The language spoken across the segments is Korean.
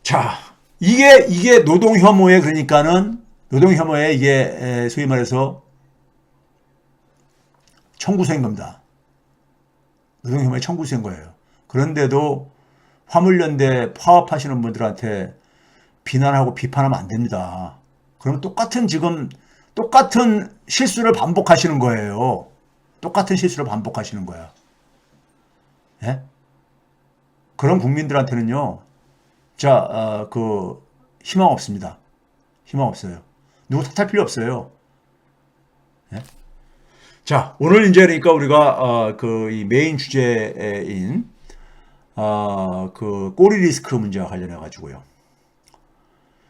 자, 이게 노동 혐오에 그러니까는 노동 혐오에 이게 소위 말해서 청구서인 겁니다. 노동 혐오의 청구서인 거예요. 그런데도 화물연대 파업하시는 분들한테 비난하고 비판하면 안 됩니다. 그럼 똑같은 실수를 반복하시는 거예요. 똑같은 실수를 반복하시는 거야. 예? 그런 국민들한테는요, 희망 없습니다. 희망 없어요. 누구 탓할 필요 없어요. 예? 자, 오늘 이제 그러니까 우리가 이 메인 주제인 꼬리 리스크 문제와 관련해 가지고요.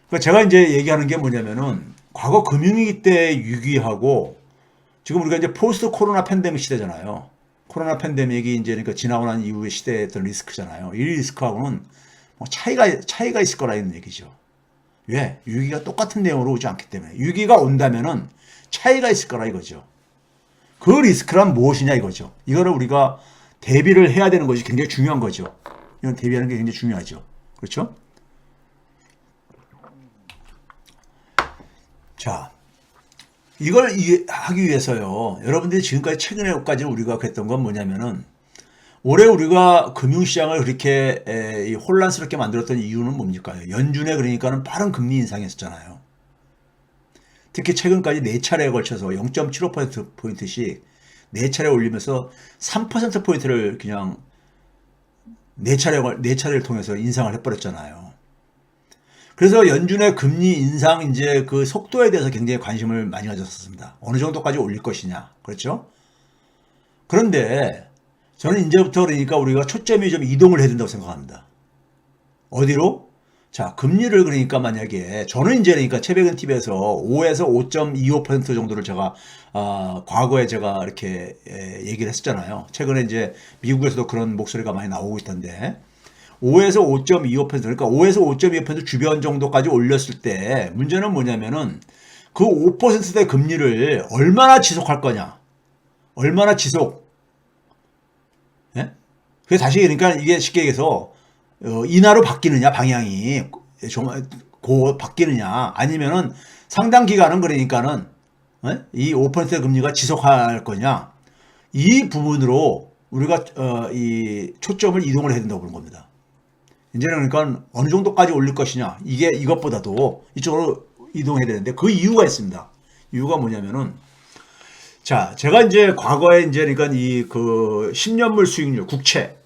그러니까 제가 이제 얘기하는 게 뭐냐면은 과거 금융위기 때 위기하고 지금 우리가 이제 포스트 코로나 팬데믹 시대잖아요. 코로나 팬데믹이 이제 그러니까 지나고 난 이후의 시대의 어떤 리스크잖아요. 이 리스크하고는 뭐 차이가 있을 거라는 얘기죠. 왜? 위기가 똑같은 내용으로 오지 않기 때문에. 위기가 온다면은 차이가 있을 거라 이거죠. 그 리스크란 무엇이냐 이거죠. 이거를 우리가 대비를 해야 되는 것이 굉장히 중요한 거죠. 이건 대비하는 게 굉장히 중요하죠. 그렇죠? 자, 이걸 하기 위해서요. 여러분들이 지금까지 최근에까지 우리가 했던 건 뭐냐면은 올해 우리가 금융시장을 그렇게 혼란스럽게 만들었던 이유는 뭡니까? 연준에 그러니까는 빠른 금리 인상이었잖아요. 특히 최근까지 4차례에 걸쳐서 0.75%포인트씩 4차례 올리면서 3%포인트를 그냥 4차례를 통해서 인상을 해버렸잖아요. 그래서 연준의 금리 인상 이제 그 속도에 대해서 굉장히 관심을 많이 가졌었습니다. 어느 정도까지 올릴 것이냐. 그렇죠? 그런데 저는 이제부터 그러니까 우리가 초점이 좀 이동을 해야 된다고 생각합니다. 어디로? 자, 금리를 그러니까 만약에 저는 이제 그러니까 최백은 TV에서 5에서 5.25% 정도를 제가 과거에 제가 이렇게 얘기를 했었잖아요. 최근에 이제 미국에서도 그런 목소리가 많이 나오고 있던데 5에서 5.25% 그러니까 5에서 5.25% 주변 정도까지 올렸을 때 문제는 뭐냐면은 그 5%대 금리를 얼마나 지속할 거냐. 얼마나 지속. 예? 그래서 다시 그러니까 이게 쉽게 얘기해서 인하로 바뀌느냐 방향이 정말 바뀌느냐 아니면은 상당 기간은 그러니까는 이 5% 금리가 지속할 거냐 이 부분으로 우리가 이 초점을 이동을 해야 된다고 그런 겁니다. 이제는 그러니까 어느 정도까지 올릴 것이냐 이게 이것보다도 이쪽으로 이동해야 되는데 그 이유가 있습니다. 이유가 뭐냐면은 자 제가 이제 과거에 이제 그러니까 이 그 10년물 수익률 국채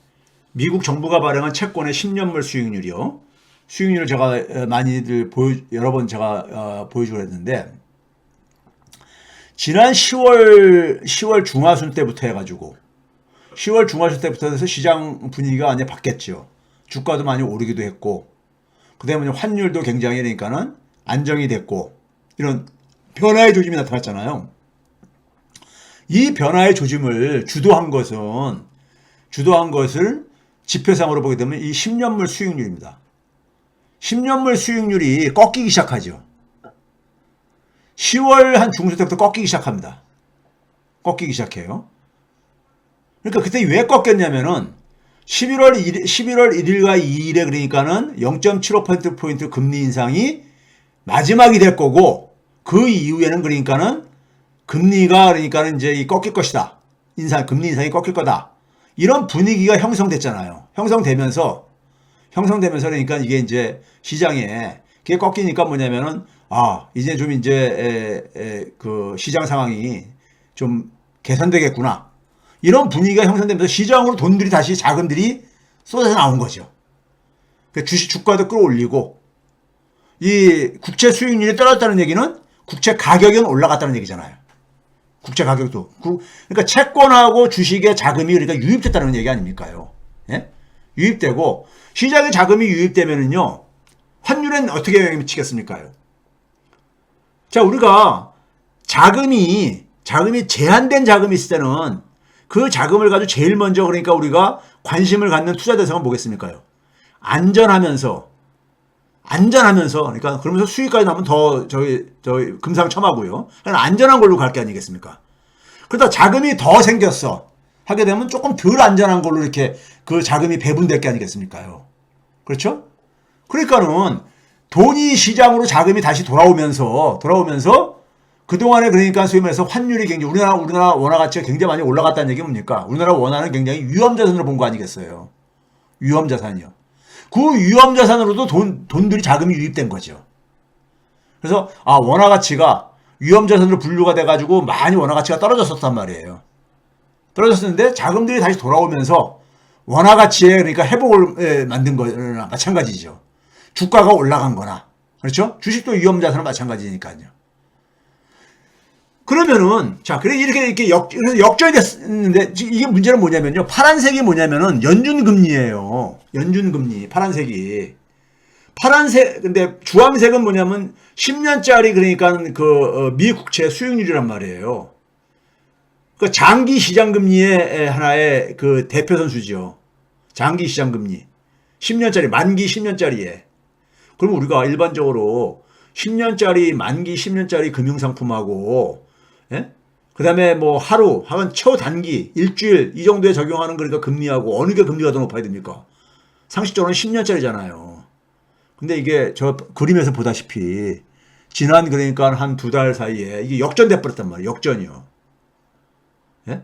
미국 정부가 발행한 채권의 10년물 수익률이요. 수익률을 제가 많이들 여러 번 제가 보여주고 했는데 지난 10월 중하순 때부터 해가지고 10월 중하순 때부터 해서 시장 분위기가 많이 바뀌었죠. 주가도 많이 오르기도 했고 그다음에 환율도 굉장히 그러니까는 안정이 됐고 이런 변화의 조짐이 나타났잖아요. 이 변화의 조짐을 주도한 것을 지표상으로 보게 되면 이 10년물 수익률입니다. 10년물 수익률이 꺾이기 시작하죠. 10월 한 중순 때부터 꺾이기 시작합니다. 꺾이기 시작해요. 그러니까 그때 왜 꺾였냐면은 11월 1일과 2일에 그러니까는 0.75%포인트 금리 인상이 마지막이 될 거고 그 이후에는 그러니까는 금리가 그러니까는 이제 꺾일 것이다. 금리 인상이 꺾일 거다. 이런 분위기가 형성됐잖아요. 형성되면서 그러니까 이게 이제 시장에 그게 꺾이니까 뭐냐면은 이제 좀 이제 그 시장 상황이 좀 개선되겠구나. 이런 분위기가 형성되면서 시장으로 자금들이 쏟아져 나온 거죠. 주가도 끌어올리고 이 국채 수익률이 떨어졌다는 얘기는 국채 가격은 올라갔다는 얘기잖아요. 국채 가격도. 그러니까 채권하고 주식의 자금이 그러니까 유입됐다는 얘기 아닙니까요? 예? 유입되고 시장에 자금이 유입되면은요. 환율엔 어떻게 영향을 미치겠습니까요? 자, 우리가 자금이 제한된 자금이 있을 때는 그 자금을 가지고 제일 먼저 그러니까 우리가 관심을 갖는 투자 대상은 뭐겠습니까요? 안전하면서 그러니까 그러면서 수익까지 나면 더 저희 금상첨화고요. 그냥 안전한 걸로 갈 게 아니겠습니까? 그러다 자금이 더 생겼어 하게 되면 조금 덜 안전한 걸로 이렇게 그 자금이 배분될 게 아니겠습니까요? 그렇죠? 그러니까는 돈이 시장으로 자금이 다시 돌아오면서 그동안에 그러니까 소위 말해서 환율이 굉장히 우리나라 원화 가치가 굉장히 많이 올라갔다는 얘기 뭡니까? 우리나라 원화는 굉장히 위험자산으로 본 거 아니겠어요? 위험자산이요. 그 위험자산으로도 돈들이 자금이 유입된 거죠. 그래서 원화 가치가 위험자산으로 분류가 돼가지고 많이 원화 가치가 떨어졌었단 말이에요. 떨어졌었는데 자금들이 다시 돌아오면서 원화 가치에 그러니까 회복을 만든 거나 마찬가지죠. 주가가 올라간 거나 그렇죠? 주식도 위험자산은 마찬가지니까요. 그러면은 그래 이렇게 역전이 됐는데 이게 문제는 뭐냐면요. 파란색이 뭐냐면은 연준금리예요. 연준금리 파란색이. 근데 주황색은 뭐냐면 10년짜리 그러니까 미국채 수익률이란 말이에요. 그 장기 시장 금리의 하나의 그 대표 선수죠. 장기 시장 금리. 10년짜리 만기 10년짜리에. 그럼 우리가 일반적으로 10년짜리 만기 10년짜리 금융상품하고 그다음에 뭐 하루 혹은 초단기 일주일 이 정도에 적용하는 그러니까 금리하고 어느 게 금리가 더 높아야 됩니까? 상식적으로는 10년짜리잖아요. 근데 이게 저 그림에서 보다시피 지난 그러니까 한 2달 사이에 이게 역전돼 버렸단 말이에요. 역전이요. 예?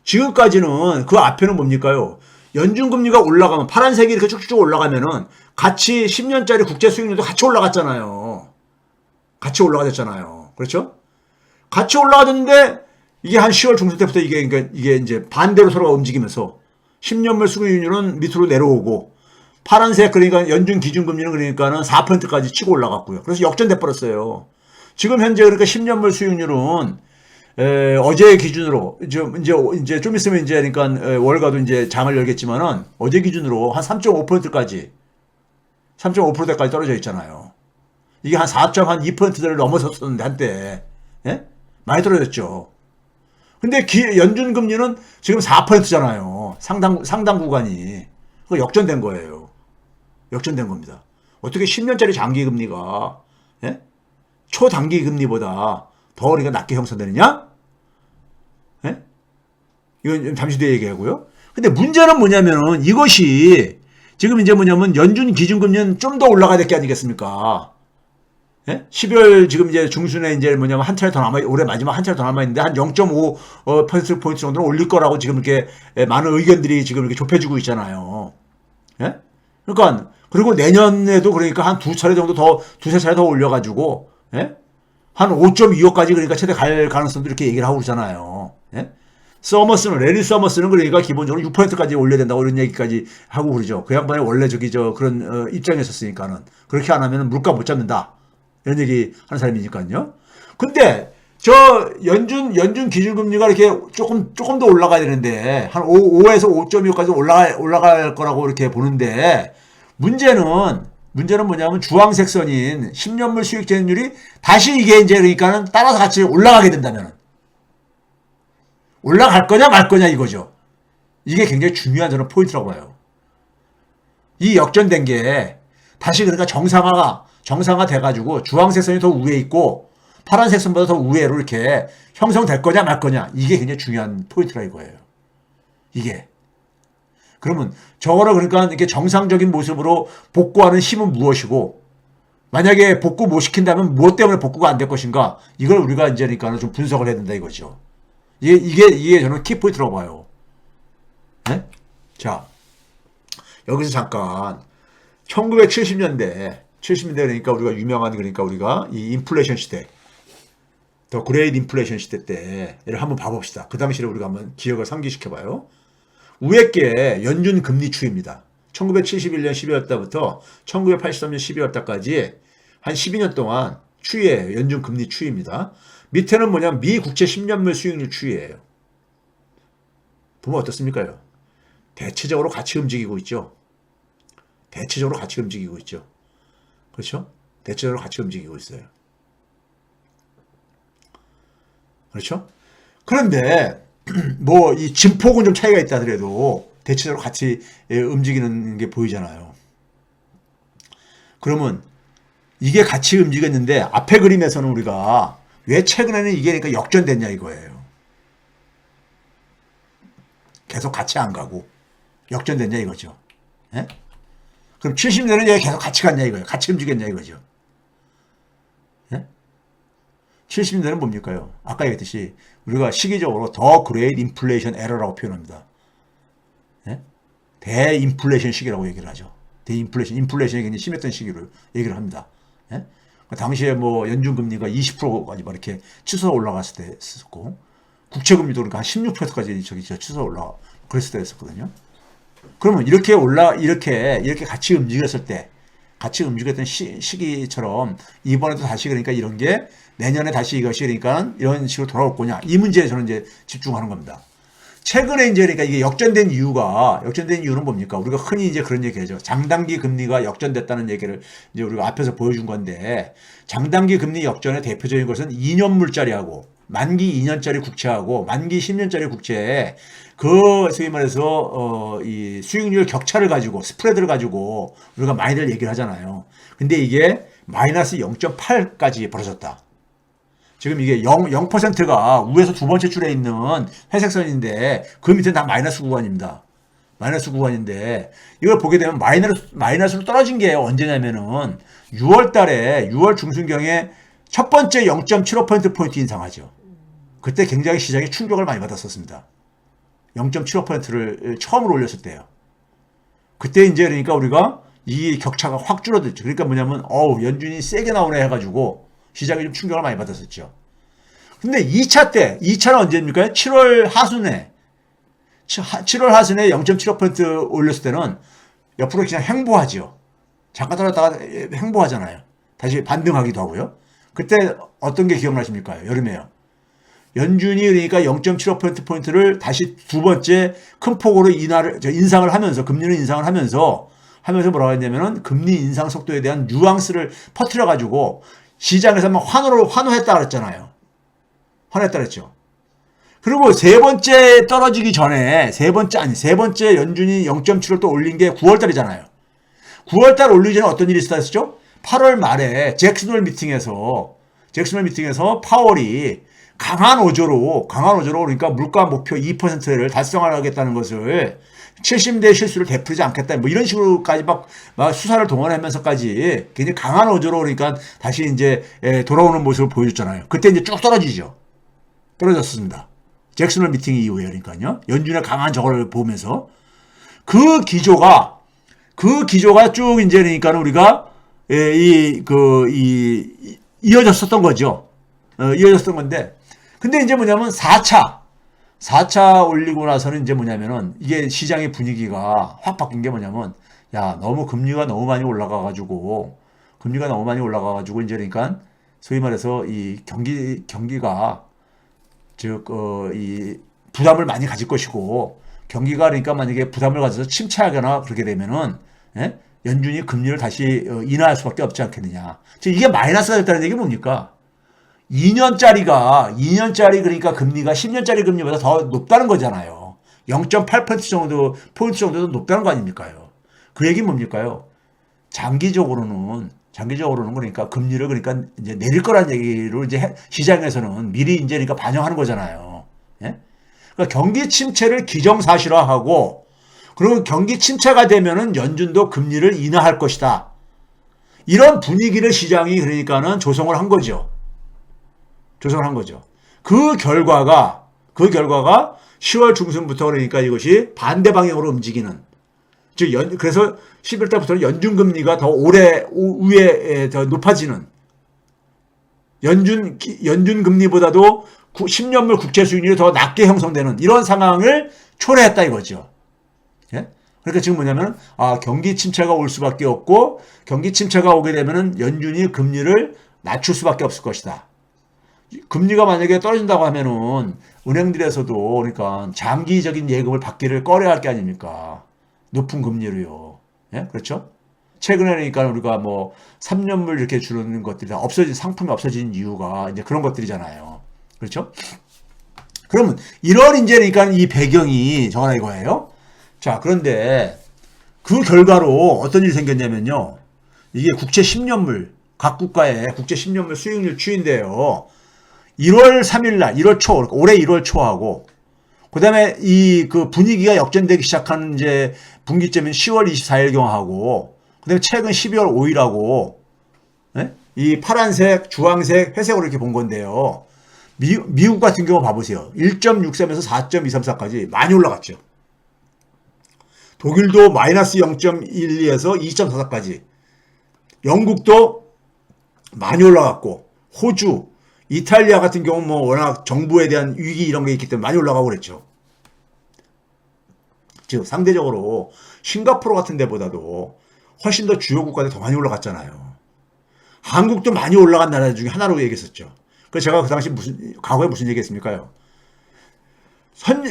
지금까지는 그 앞에는 뭡니까요? 연준금리가 올라가면 파란색이 이렇게 쭉쭉 올라가면은 같이 10년짜리 국제 수익률도 같이 올라갔잖아요. 같이 올라가졌잖아요. 그렇죠? 같이 올라가졌는데 이게 한 10월 중순 때부터 이게 이제 반대로 서로가 움직이면서 10년물 수익률은 밑으로 내려오고 파란색 그러니까 연준 기준금리는 그러니까는 4%까지 치고 올라갔고요. 그래서 역전돼 버렸어요. 지금 현재 그러니까 10년물 수익률은 어제 기준으로 이제 좀 있으면 이제 그러니까 월가도 이제 장을 열겠지만은 어제 기준으로 한 3.5%까지 3.5%대까지 떨어져 있잖아요. 이게 한 4.2%대를 넘어섰었는데 한때 많이 떨어졌죠. 근데 연준 금리는 지금 4%잖아요. 상당 구간이 그 역전된 거예요. 역전된 겁니다. 어떻게 10년짜리 장기 금리가 초단기 금리보다 더 우리가 낮게 형성되느냐? 이건 잠시 뒤에 얘기하고요. 근데 문제는 뭐냐면은 이것이 지금 이제 뭐냐면 연준 기준금리는 좀 더 올라가야 될 게 아니겠습니까? 12월 지금 이제 중순에 이제 뭐냐면 한 차례 더 올해 마지막 한 차례 더 남아있는데 한 0.5% 정도는 올릴 거라고 지금 이렇게 많은 의견들이 지금 이렇게 좁혀지고 있잖아요. 그러니까 그리고 내년에도 그러니까 한 두세 차례 더 올려가지고 한 5.25까지 그러니까 최대 갈 가능성도 이렇게 얘기를 하고 그러잖아요. 레리 서머스는 그러니까 기본적으로 6%까지 올려야 된다고 이런 얘기까지 하고 그러죠. 그 양반이 원래 그런 입장이었으니까는 그렇게 안 하면 물가 못 잡는다. 이런 얘기 하는 사람이니까요. 근데 저 연준 기준금리가 이렇게 조금 더 올라가야 되는데 한 5에서 5.25까지 올라갈 거라고 이렇게 보는데 문제는 뭐냐면 주황색 선인 10년물 수익 제한율이 다시 이게 이제 그러니까는 따라서 같이 올라가게 된다면 올라갈 거냐 말 거냐 이거죠. 이게 굉장히 중요한 저는 포인트라고 봐요. 이 역전된 게 다시 그러니까 정상화 돼가지고 주황색 선이 더 위에 있고 파란색 선보다 더 위로 이렇게 형성될 거냐 말 거냐 이게 굉장히 중요한 포인트라 이거예요. 이게. 그러면 저거를 그러니까 이렇게 정상적인 모습으로 복구하는 힘은 무엇이고 만약에 복구 못 시킨다면 무엇 때문에 복구가 안 될 것인가 이걸 우리가 이제 그러니까 좀 분석을 해야 된다 이거죠. 이게 저는 키포인트라고 봐요. 자, 여기서 잠깐 1970년대 그러니까 우리가 유명한 그러니까 우리가 이 인플레이션 시대 더 그레이트 인플레이션 시대 때를 한번 봐봅시다. 그 당시를 우리가 한번 기억을 상기시켜봐요. 위에 게 연준 금리 추이입니다. 1971년 12월 달부터 1983년 12월 달까지 한 12년 동안 추이예요. 연준 금리 추이입니다. 밑에는 뭐냐면 미 국채 10년물 수익률 추이예요. 보면 어떻습니까요? 대체적으로 같이 움직이고 있죠. 그렇죠? 대체적으로 같이 움직이고 있어요. 그렇죠? 그런데 뭐 이 진폭은 좀 차이가 있다 하더라도 대체적으로 같이 움직이는 게 보이잖아요. 그러면 이게 같이 움직였는데 앞에 그림에서는 우리가 왜 최근에는 이게 그러니까 역전됐냐 이거예요. 계속 같이 안 가고 역전됐냐 이거죠. 그럼 70년은 얘 계속 같이 갔냐 이거예요. 같이 움직였냐 이거죠. 예? 70년은 뭡니까요? 아까 얘기했듯이 우리가 시기적으로 더 그레이트 인플레이션 에러라고 표현합니다. 예? 대인플레이션 시기라고 얘기를 하죠. 대인플레이션이 굉장히 심했던 시기로 얘기를 합니다. 예? 당시에 뭐 연준금리가 20%까지 막 이렇게 치솟아 올라갔을 때 했었고, 국채금리도 그러니까 한 16%까지 치솟아 올라 그랬을 때 했었거든요. 그러면 이렇게 같이 움직였을 때, 같이 움직였던 시기처럼 이번에도 다시 그러니까 이런 게 내년에 다시 이것이 그러니까 이런 식으로 돌아올 거냐, 이 문제에 저는 이제 집중하는 겁니다. 최근에 이제 그러니까 이게 역전된 이유는 뭡니까? 우리가 흔히 이제 그런 얘기 하죠. 장단기 금리가 역전됐다는 얘기를 이제 우리가 앞에서 보여준 건데, 장단기 금리 역전의 대표적인 것은 2년물짜리하고 만기 2년짜리 국채하고 만기 10년짜리 국채에 그 소위 말해서 이 수익률 격차를 가지고 스프레드를 가지고 우리가 많이들 얘기를 하잖아요. 근데 이게 마이너스 0.8까지 벌어졌다. 지금 이게 0%가 위에서 두 번째 줄에 있는 회색선인데 그 밑에 다 마이너스 구간입니다. 마이너스 구간인데 이걸 보게 되면 마이너스로 떨어진 게 언제냐면은 6월 달에 6월 중순경에 첫 번째 0.75% 인상하죠. 그때 굉장히 시장이 충격을 많이 받았었습니다. 0.75%를 처음으로 올렸을 때요. 그때 이제 그러니까 우리가 이 격차가 확 줄어들죠. 그러니까 뭐냐면 연준이 세게 나오네 해가지고 시장이 좀 충격을 많이 받았었죠. 근데 2차는 언제입니까? 7월 하순에 0.75% 올렸을 때는 옆으로 그냥 횡보하죠. 잠깐 떨어졌다가 횡보하잖아요. 다시 반등하기도 하고요. 그때 어떤 게 기억나십니까? 여름에요. 연준이 그러니까 0.75%포인트를 다시 두 번째 큰 폭으로 인상을 하면서, 금리를 인상을 하면서 뭐라고 했냐면은 금리 인상 속도에 대한 뉘앙스를 퍼뜨려가지고 시장에서 막 환호했다 그랬잖아요. 환호했다 그랬죠. 그리고 세 번째 떨어지기 전에, 세 번째 연준이 0.7을 또 올린 게 9월달이잖아요. 9월달 올리기 전에 어떤 일이 있었죠? 8월 말에 잭슨홀 미팅에서 파월이 강한 어조로 그러니까 물가 목표 2%를 달성하겠다는 것을 70대 실수를 되풀이지 않겠다, 뭐 이런 식으로까지 막 수사를 동원하면서까지 굉장히 강한 어조로 그러니까 다시 이제 돌아오는 모습을 보여줬잖아요. 그때 이제 쭉 떨어졌습니다. 잭슨홀 미팅 이후에. 그러니까요. 연준의 강한 저거를 보면서 그 기조가 쭉 이제 그러니까 우리가 이어졌었던 거죠. 이어졌던 건데, 근데 이제 뭐냐면 4차 올리고 나서는 이제 뭐냐면은 이게 시장의 분위기가 확 바뀐 게 뭐냐면, 너무 금리가 너무 많이 올라가가지고 이제 그러니까 소위 말해서 이 경기가 이 부담을 많이 가질 것이고, 경기가 그러니까 만약에 부담을 가져서 침체하거나 그렇게 되면은 연준이 금리를 다시 인하할 수밖에 없지 않겠느냐. 이게 마이너스가 됐다는 얘기 뭡니까? 2년짜리 그러니까 금리가 10년짜리 금리보다 더 높다는 거잖아요. 0.8% 포인트 정도도 높다는 거 아닙니까요? 그 얘기 뭡니까요? 장기적으로는 그러니까 금리를 그러니까 이제 내릴 거란 얘기를 이제 시장에서는 미리 이제 그러니까 반영하는 거잖아요. 예? 그러니까 경기 침체를 기정사실화하고, 그리고 경기 침체가 되면은 연준도 금리를 인하할 것이다. 이런 분위기를 시장이 그러니까는 조성을 한 거죠. 그 결과가 10월 중순부터 그러니까 이것이 반대 방향으로 움직이는, 그래서 11달부터는 연준 금리가 더 위에 더 높아지는, 연준 금리보다도 10년물 국채 수익률이 더 낮게 형성되는 이런 상황을 초래했다 이거죠. 예? 그러니까 지금 뭐냐면 경기 침체가 올 수밖에 없고, 경기 침체가 오게 되면은 연준이 금리를 낮출 수밖에 없을 것이다. 금리가 만약에 떨어진다고 하면은 은행들에서도 그러니까 장기적인 예금을 받기를 꺼려할 게 아닙니까? 높은 금리로요. 예? 그렇죠? 최근에 그러니까 우리가 뭐 3년물 이렇게 주는 것들이 다 상품이 없어진 이유가 이제 그런 것들이잖아요. 그렇죠? 그러면 이런 이제 그러니까 이 배경이 저거나 이거예요. 자, 그런데 그 결과로 어떤 일이 생겼냐면요. 이게 국채 10년물, 각 국가의 국채 10년물 수익률 추이인데요. 1월 3일 날, 1월 초, 그러니까 올해 1월 초하고, 그 다음에 그 분위기가 역전되기 시작하는 이제 분기점인 10월 24일경하고, 그다음에 최근 12월 5일하고 이 파란색, 주황색, 회색으로 이렇게 본 건데요. 미국 같은 경우 봐보세요. 1.63에서 4.234까지 많이 올라갔죠. 독일도 마이너스 0.12에서 2.44까지. 영국도 많이 올라갔고, 호주, 이탈리아 같은 경우 뭐 워낙 정부에 대한 위기 이런 게 있기 때문에 많이 올라가고 그랬죠. 즉 상대적으로 싱가포르 같은 데보다도 훨씬 더 주요 국가들이 더 많이 올라갔잖아요. 한국도 많이 올라간 나라 중에 하나로 얘기했었죠. 그래서 제가 그 당시 과거에 무슨 얘기했습니까요?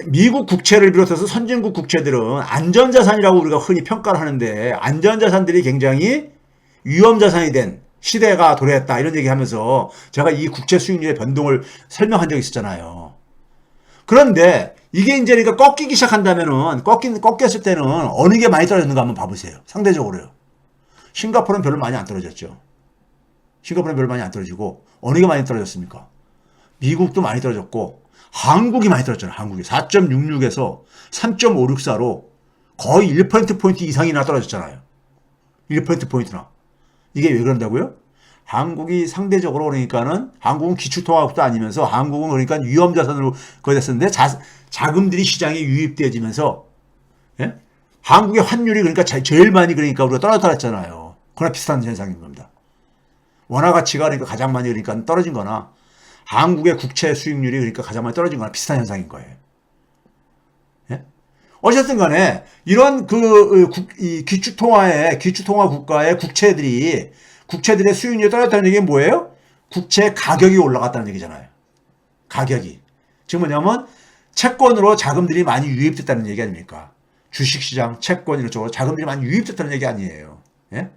미국 국채를 비롯해서 선진국 국채들은 안전자산이라고 우리가 흔히 평가를 하는데 안전자산들이 굉장히 위험자산이 된 시대가 도래했다 이런 얘기하면서 제가 이 국채 수익률의 변동을 설명한 적이 있었잖아요. 그런데 이게 이제 그러니까 꺾이기 시작한다면은 꺾였을 때는 어느 게 많이 떨어졌는가 한번 봐보세요. 상대적으로요. 싱가포르는 별로 많이 안 떨어졌죠. 싱가포르는 별로 많이 안 떨어지고 어느 게 많이 떨어졌습니까? 미국도 많이 떨어졌고 한국이 많이 떨어졌잖아요. 한국이 4.66에서 3.564로 거의 1%포인트 이상이나 떨어졌잖아요. 1%포인트나. 이게 왜 그런다고요? 한국이 상대적으로 그러니까는 한국은 기축통화국도 아니면서 한국은 그러니까 위험자산으로 거의 됐었는데 자금들이 시장에 유입되어지면서 한국의 환율이 그러니까 제일 많이 그러니까 우리가 떨어졌잖아요. 그거나 비슷한 현상인 겁니다. 원화 가치가 그러니까 가장 많이 그러니까 떨어진 거나 한국의 국채 수익률이 그러니까 가장 많이 떨어진 거나 비슷한 현상인 거예요. 어쨌든 간에 이런 이 기축통화 국가의 국채들의 수익률이 떨어졌다는 얘기는 뭐예요? 국채 가격이 올라갔다는 얘기잖아요. 가격이. 지금 뭐냐면 채권으로 자금들이 많이 유입됐다는 얘기 아닙니까? 주식시장, 채권 이런 쪽으로 자금들이 많이 유입됐다는 얘기 아니에요. 예?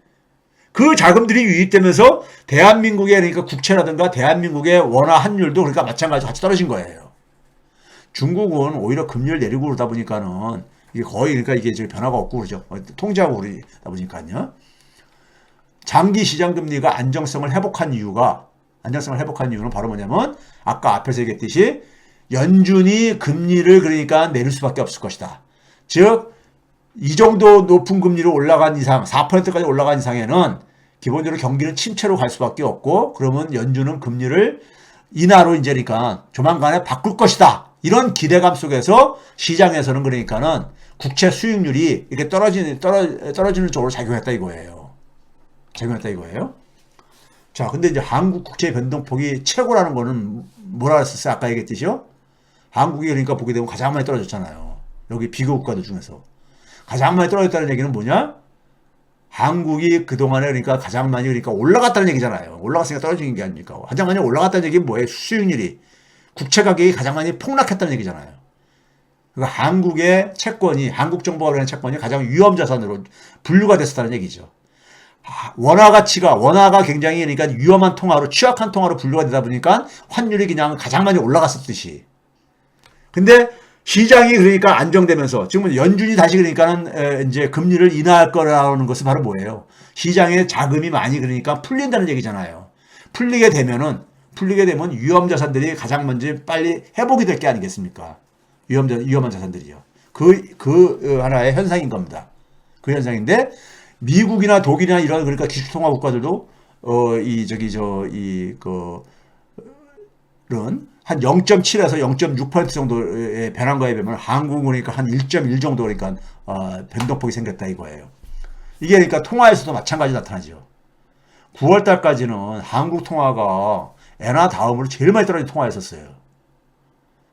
그 자금들이 유입되면서 대한민국의 그러니까 국채라든가 대한민국의 원화 환율도 그러니까 마찬가지로 같이 떨어진 거예요. 중국은 오히려 금리를 내리고 그러다 보니까는 이게 거의 그러니까 이게 지금 변화가 없고 그러죠. 통제하고 그러다 보니까요. 장기 시장 금리가 안정성을 회복한 이유는 바로 뭐냐면 아까 앞에서 얘기했듯이 연준이 금리를 그러니까 내릴 수밖에 없을 것이다. 즉 이 정도 높은 금리로 올라간 이상 4%까지 올라간 이상에는 기본적으로 경기는 침체로 갈 수밖에 없고 그러면 연준은 금리를 인하로 이제 그러니까 조만간에 바꿀 것이다. 이런 기대감 속에서 시장에서는 그러니까는 국채 수익률이 이렇게 떨어지는 쪽으로 작용했다 이거예요. 자, 근데 이제 한국 국채 변동폭이 최고라는 거는 뭐라 했었어요? 아까 얘기했듯이요. 한국이 그러니까 보게 되면 가장 많이 떨어졌잖아요. 여기 비교 국가들 중에서. 가장 많이 떨어졌다는 얘기는 뭐냐? 한국이 그동안에 그러니까 가장 많이 그러니까 올라갔다는 얘기잖아요. 올라갔으니까 떨어진 게 아닙니까? 가장 많이 올라갔다는 얘기는 뭐예요? 수익률이. 국채 가격이 가장 많이 폭락했다는 얘기잖아요. 그러니까 한국의 채권이, 한국 정부가 그러는 채권이 가장 위험 자산으로 분류가 됐었다는 얘기죠. 원화가 굉장히 그러니까 위험한 통화로, 취약한 통화로 분류가 되다 보니까 환율이 그냥 가장 많이 올라갔었듯이. 근데 시장이 그러니까 안정되면서 지금 연준이 다시 그러니까는 이제 금리를 인하할 거라는 것은 바로 뭐예요? 시장에 자금이 많이 그러니까 풀린다는 얘기잖아요. 풀리게 되면 위험 자산들이 가장 먼저 빨리 회복이 될 게 아니겠습니까? 위험한 자산들이요. 그 하나의 현상인 겁니다. 그 현상인데 미국이나 독일이나 이런 그러니까 기축통화 국가들도 한 0.7에서 0.6% 정도의 변한 거에 비하면 한국은 그러니까 한 1.1 정도 그러니까 변동폭이 생겼다 이거예요. 이게 그러니까 통화에서도 마찬가지 나타나죠. 9월 달까지는 한국 통화가 엔화 다음으로 제일 많이 떨어진 통화였었어요.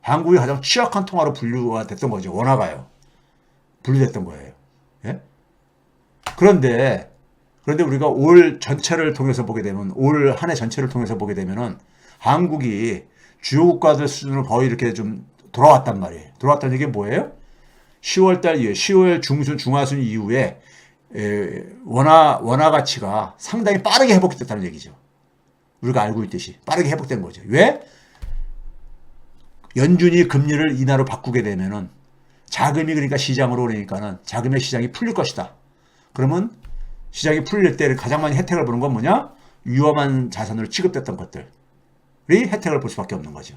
한국이 가장 취약한 통화로 분류가 됐던 거죠. 원화가요. 분류됐던 거예요. 예? 그런데 우리가 올 전체를 통해서 보게 되면 올 한 해 전체를 통해서 보게 되면은 한국이 주요 국가들 수준으로 거의 이렇게 좀 돌아왔단 말이에요. 돌아왔다는 얘기 뭐예요? 10월 이후에 10월 중하순 이후에 원화 가치가 상당히 빠르게 회복됐다는 얘기죠. 우리가 알고 있듯이 빠르게 회복된 거죠. 왜? 연준이 금리를 인하로 바꾸게 되면은 자금이 그러니까 시장으로 그러니까는 자금의 시장이 풀릴 것이다. 그러면 시장이 풀릴 때 가장 많이 혜택을 보는 건 뭐냐? 위험한 자산으로 취급됐던 것들이 혜택을 볼 수밖에 없는 거죠.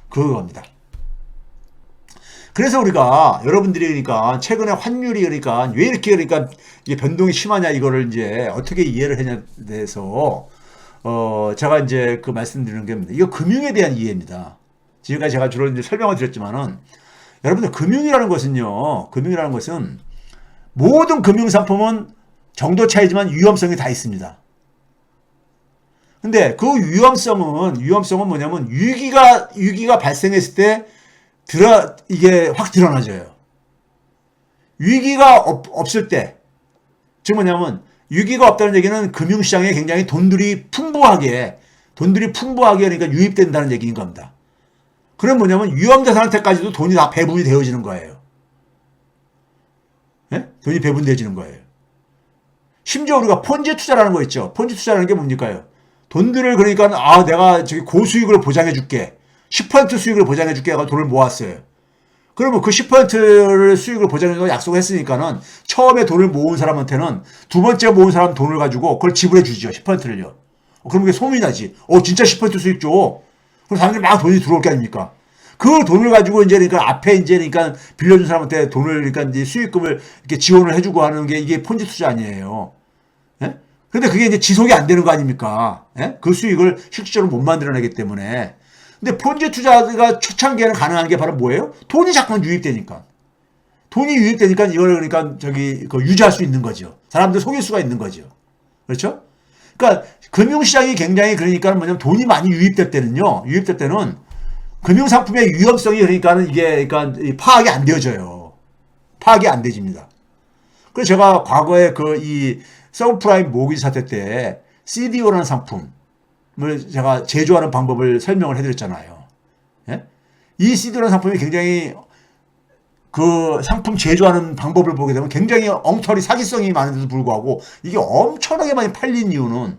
그겁니다. 그래서 우리가 여러분들이 그러니까 최근에 환율이 그러니까 왜 이렇게 그러니까 이게 변동이 심하냐 이거를 이제 어떻게 이해를 하냐에 대해서 제가 이제 그 말씀드리는 게 이거 금융에 대한 이해입니다. 지금까지 제가 주로 이제 설명을 드렸지만은 여러분들 금융이라는 것은 모든 금융 상품은 정도 차이지만 위험성이 다 있습니다. 근데 그 위험성은 뭐냐면 위기가 발생했을 때 이게 확 드러나져요. 위기가 없을 때, 즉 뭐냐면 위기가 없다는 얘기는 금융시장에 굉장히 돈들이 풍부하게 그러니까 유입된다는 얘기인 겁니다. 그럼 뭐냐면 위험자산한테까지도 돈이 다 배분이 되어지는 거예요. 네? 돈이 배분되어지는 거예요. 심지어 우리가 폰지 투자라는 거 있죠. 폰지 투자라는 게 뭡니까요? 돈들을 그러니까 내가 저기 고수익을 보장해 줄게. 10% 수익을 보장해 줄게 하고 돈을 모았어요. 그러면 그 10%를 수익을 보장해서 약속을 했으니까는 처음에 돈을 모은 사람한테는 두 번째 모은 사람 돈을 가지고 그걸 지불해 주죠. 10%를요. 그럼 그게 소문이 나지. 진짜 10% 수익 줘. 그럼 사람들이 막 돈이 들어올 게 아닙니까? 그 돈을 가지고 이제 그러니까 앞에 이제 그러니까 빌려준 사람한테 돈을 그러니까 이제 수익금을 이렇게 지원을 해주고 하는 게 이게 폰지 투자 아니에요. 예? 근데 그게 이제 지속이 안 되는 거 아닙니까? 예? 그 수익을 실질적으로 못 만들어내기 때문에. 근데 폰지 투자가 초창기에는 가능한 게 바로 뭐예요? 돈이 자꾸만 유입되니까. 돈이 유입되니까 이걸 그러니까 유지할 수 있는 거죠. 사람들 속일 수가 있는 거죠. 그렇죠? 그러니까 금융시장이 굉장히 그러니까 뭐냐면 돈이 많이 유입될 때는 금융상품의 위험성이 그러니까는 이게 그러니까 파악이 안 되어져요. 파악이 안 되집니다. 그래서 제가 과거에 이 서브프라임 모기지 사태 때 CDO라는 상품을 제가 제조하는 방법을 설명을 해드렸잖아요. 예? 이 CDO라는 상품이 굉장히 그 상품 제조하는 방법을 보게 되면 굉장히 엉터리 사기성이 많은데도 불구하고 이게 엄청나게 많이 팔린 이유는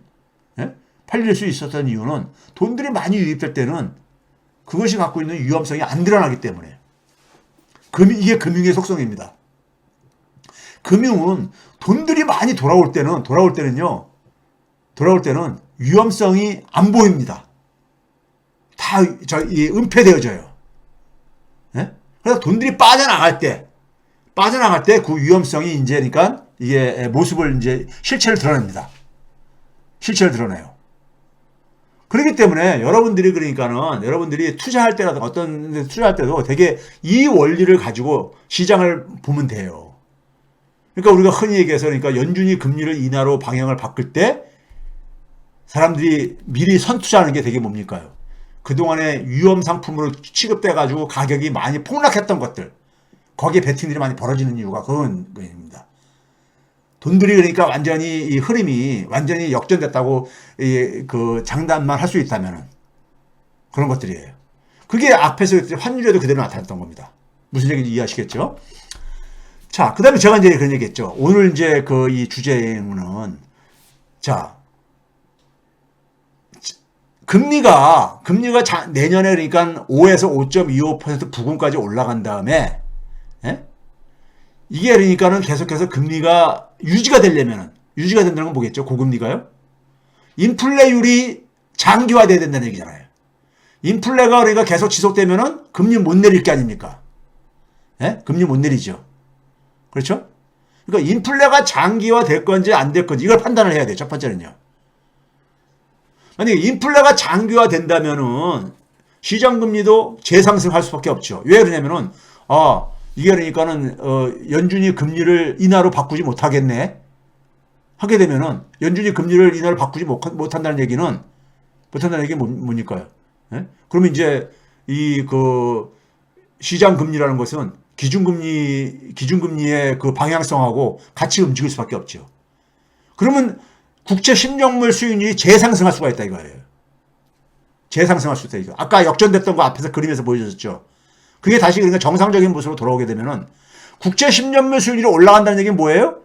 팔릴 수 있었던 이유는 돈들이 많이 유입될 때는 그것이 갖고 있는 위험성이 안 드러나기 때문에 이게 금융의 속성입니다. 금융은 돈들이 많이 돌아올 때는 위험성이 안 보입니다. 다 은폐되어져요. 네? 그래서 돈들이 빠져나갈 때 그 위험성이 이제 그러니까 이게 모습을 이제 실체를 드러냅니다. 실체를 드러내요. 그렇기 때문에 여러분들이 투자할 때라도 어떤 데 투자할 때도 되게 이 원리를 가지고 시장을 보면 돼요. 그러니까 우리가 흔히 얘기해서 그러니까 연준이 금리를 인하로 방향을 바꿀 때 사람들이 미리 선투자하는 게 되게 뭡니까요? 그동안에 위험 상품으로 취급돼 가지고 가격이 많이 폭락했던 것들 거기에 베팅들이 많이 벌어지는 이유가 그건 겁니다. 돈들이 그러니까 완전히 이 흐름이 완전히 역전됐다고 그 장담만 할 수 있다면은 그런 것들이에요. 그게 앞에서 환율에도 그대로 나타났던 겁니다. 무슨 얘기인지 이해하시겠죠? 자, 그 다음에 제가 이제 그런 얘기 했죠. 오늘 이제 이 주제는, 자, 금리가 내년에 그러니까 5에서 5.25% 부근까지 올라간 다음에, 이게 그러니까는 계속해서 금리가 유지가 된다는 건 뭐겠죠? 고금리가요? 인플레율이 장기화돼야 된다는 얘기잖아요. 인플레가 그러니까 계속 지속되면은 금리 못 내릴 게 아닙니까? 금리 못 내리죠. 그렇죠? 그러니까 인플레가 장기화 될 건지 안 될 건지 이걸 판단을 해야 돼요. 첫 번째는요. 만약에 인플레가 장기화 된다면은 시장금리도 재상승할 수밖에 없죠. 왜 그러냐면은 이게 그러니까는 연준이 금리를 인하로 바꾸지 못하겠네. 하게 되면은 연준이 금리를 인하로 바꾸지 못한다는 얘기는 뭡니까요? 그러면 이제 시장 금리라는 것은 기준금리의 그 방향성하고 같이 움직일 수밖에 없죠. 그러면 국채 10년물 수익률이 재상승할 수가 있다 이거예요. 재상승할 수 있다 이거. 아까 역전됐던 거 앞에서 그림에서 보여줬죠. 그게 다시 그러니까 정상적인 모습으로 돌아오게 되면은 국채 10년물 수익률이 올라간다는 얘기는 뭐예요?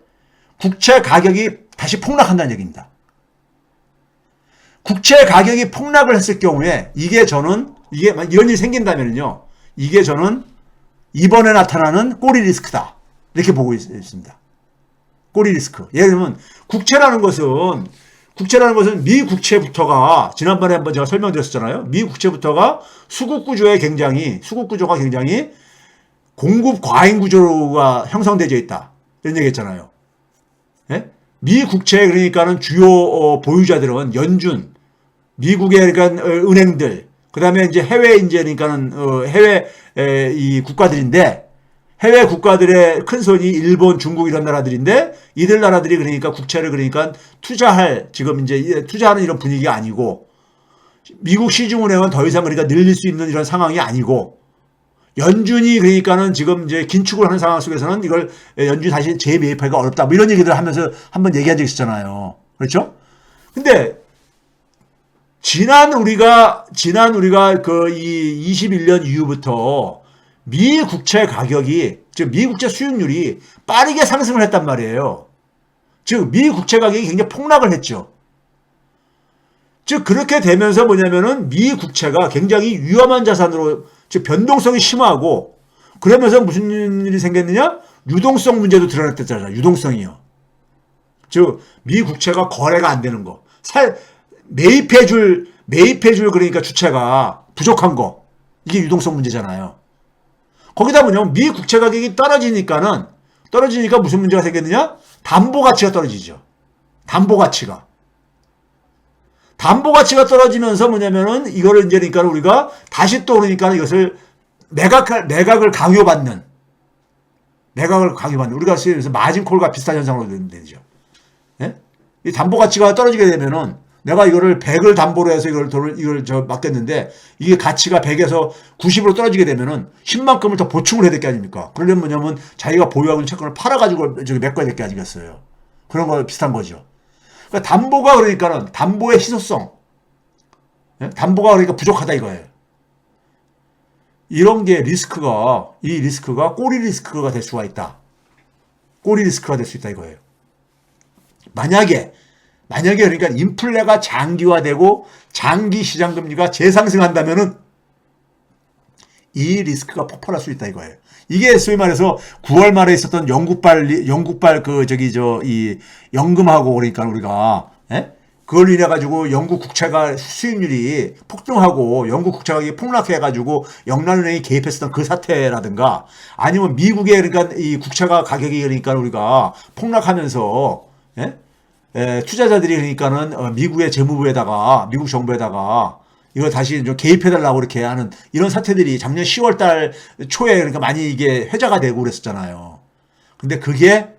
국채 가격이 다시 폭락한다는 얘기입니다. 국채 가격이 폭락을 했을 경우에 이게 이런 일이 생긴다면요. 이게 저는 이번에 나타나는 꼬리 리스크다. 이렇게 보고 있습니다. 꼬리 리스크. 예를 들면 국채라는 것은 미 국채부터가 지난번에 한번 제가 설명드렸었잖아요. 미 국채부터가 수국 구조가 굉장히 공급 과잉 구조가 형성되어 있다. 이런 얘기 했잖아요. 예? 미 국채 그러니까는 주요 보유자들은 연준, 미국의 그러니까 은행들, 그다음에 이제 해외 이제 그러니까는 해외 이 국가들인데 해외 국가들의 큰 손이 일본, 중국 이런 나라들인데 이들 나라들이 그러니까 국채를 그러니까 투자할 지금 이제 투자하는 이런 분위기가 아니고 미국 시중은행은 더 이상 그러니까 늘릴 수 있는 이런 상황이 아니고 연준이 그러니까는 지금 이제 긴축을 하는 상황 속에서는 이걸 연준이 다시 재매입하기가 어렵다. 뭐 이런 얘기들 하면서 한번 얘기한 적 있었잖아요. 그렇죠? 근데 지난 우리가 그 이 21년 이후부터 미 국채 가격이 즉 미 국채 수익률이 빠르게 상승을 했단 말이에요. 즉 미 국채 가격이 굉장히 폭락을 했죠. 즉 그렇게 되면서 뭐냐면은 미 국채가 굉장히 위험한 자산으로 즉 변동성이 심하고 그러면서 무슨 일이 생겼느냐? 유동성 문제도 드러났댔잖아요. 유동성이요. 즉 미 국채가 거래가 안 되는 거. 매입해줄 그러니까 주체가 부족한 거. 이게 유동성 문제잖아요. 거기다 뭐냐면 미 국채 가격이 떨어지니까 무슨 문제가 생겼느냐? 담보 가치가 떨어지죠. 담보 가치가 떨어지면서 뭐냐면은 이거를 이제 그러니까 우리가 다시 또 그러니까 이것을 매각을 강요받는 우리가 그래서 마진콜과 비슷한 현상으로 되죠. 예? 이 담보 가치가 떨어지게 되면은 내가 이거를 100을 담보로 해서 이걸 맡겼는데 이게 가치가 100에서 90으로 떨어지게 되면은 10만큼을 더 보충을 해야 될 게 아닙니까? 그러려면 뭐냐면 자기가 보유하고 있는 채권을 팔아가지고 메꿔야 될 게 아니겠어요. 그런 거 비슷한 거죠. 그러니까 담보가 그러니까는 담보의 희소성, 예? 담보가 그러니까 부족하다 이거예요. 이런 게 이 리스크가 꼬리 리스크가 될 수가 있다. 꼬리 리스크가 될 수 있다 이거예요. 만약에 그러니까 인플레가 장기화되고 장기 시장 금리가 재상승한다면은 이 리스크가 폭발할 수 있다 이거예요. 이게 소위 말해서 9월 말에 있었던 영국발 이 연금하고 그러니까 우리가 그걸로 인해 가지고 영국 국채가 수익률이 폭등하고 영국 국채 가격이 폭락해 가지고 영란은행이 개입했었던 그 사태라든가 아니면 미국의 그러니까 이 국채가 가격이 그러니까 우리가 폭락하면서 투자자들이 그러니까는 미국의 재무부에다가 미국 정부에다가 이걸 다시 좀 개입해달라고 이렇게 하는 이런 사태들이 작년 10월 달 초에 그러니까 많이 이게 회자가 되고 그랬었잖아요. 근데 그게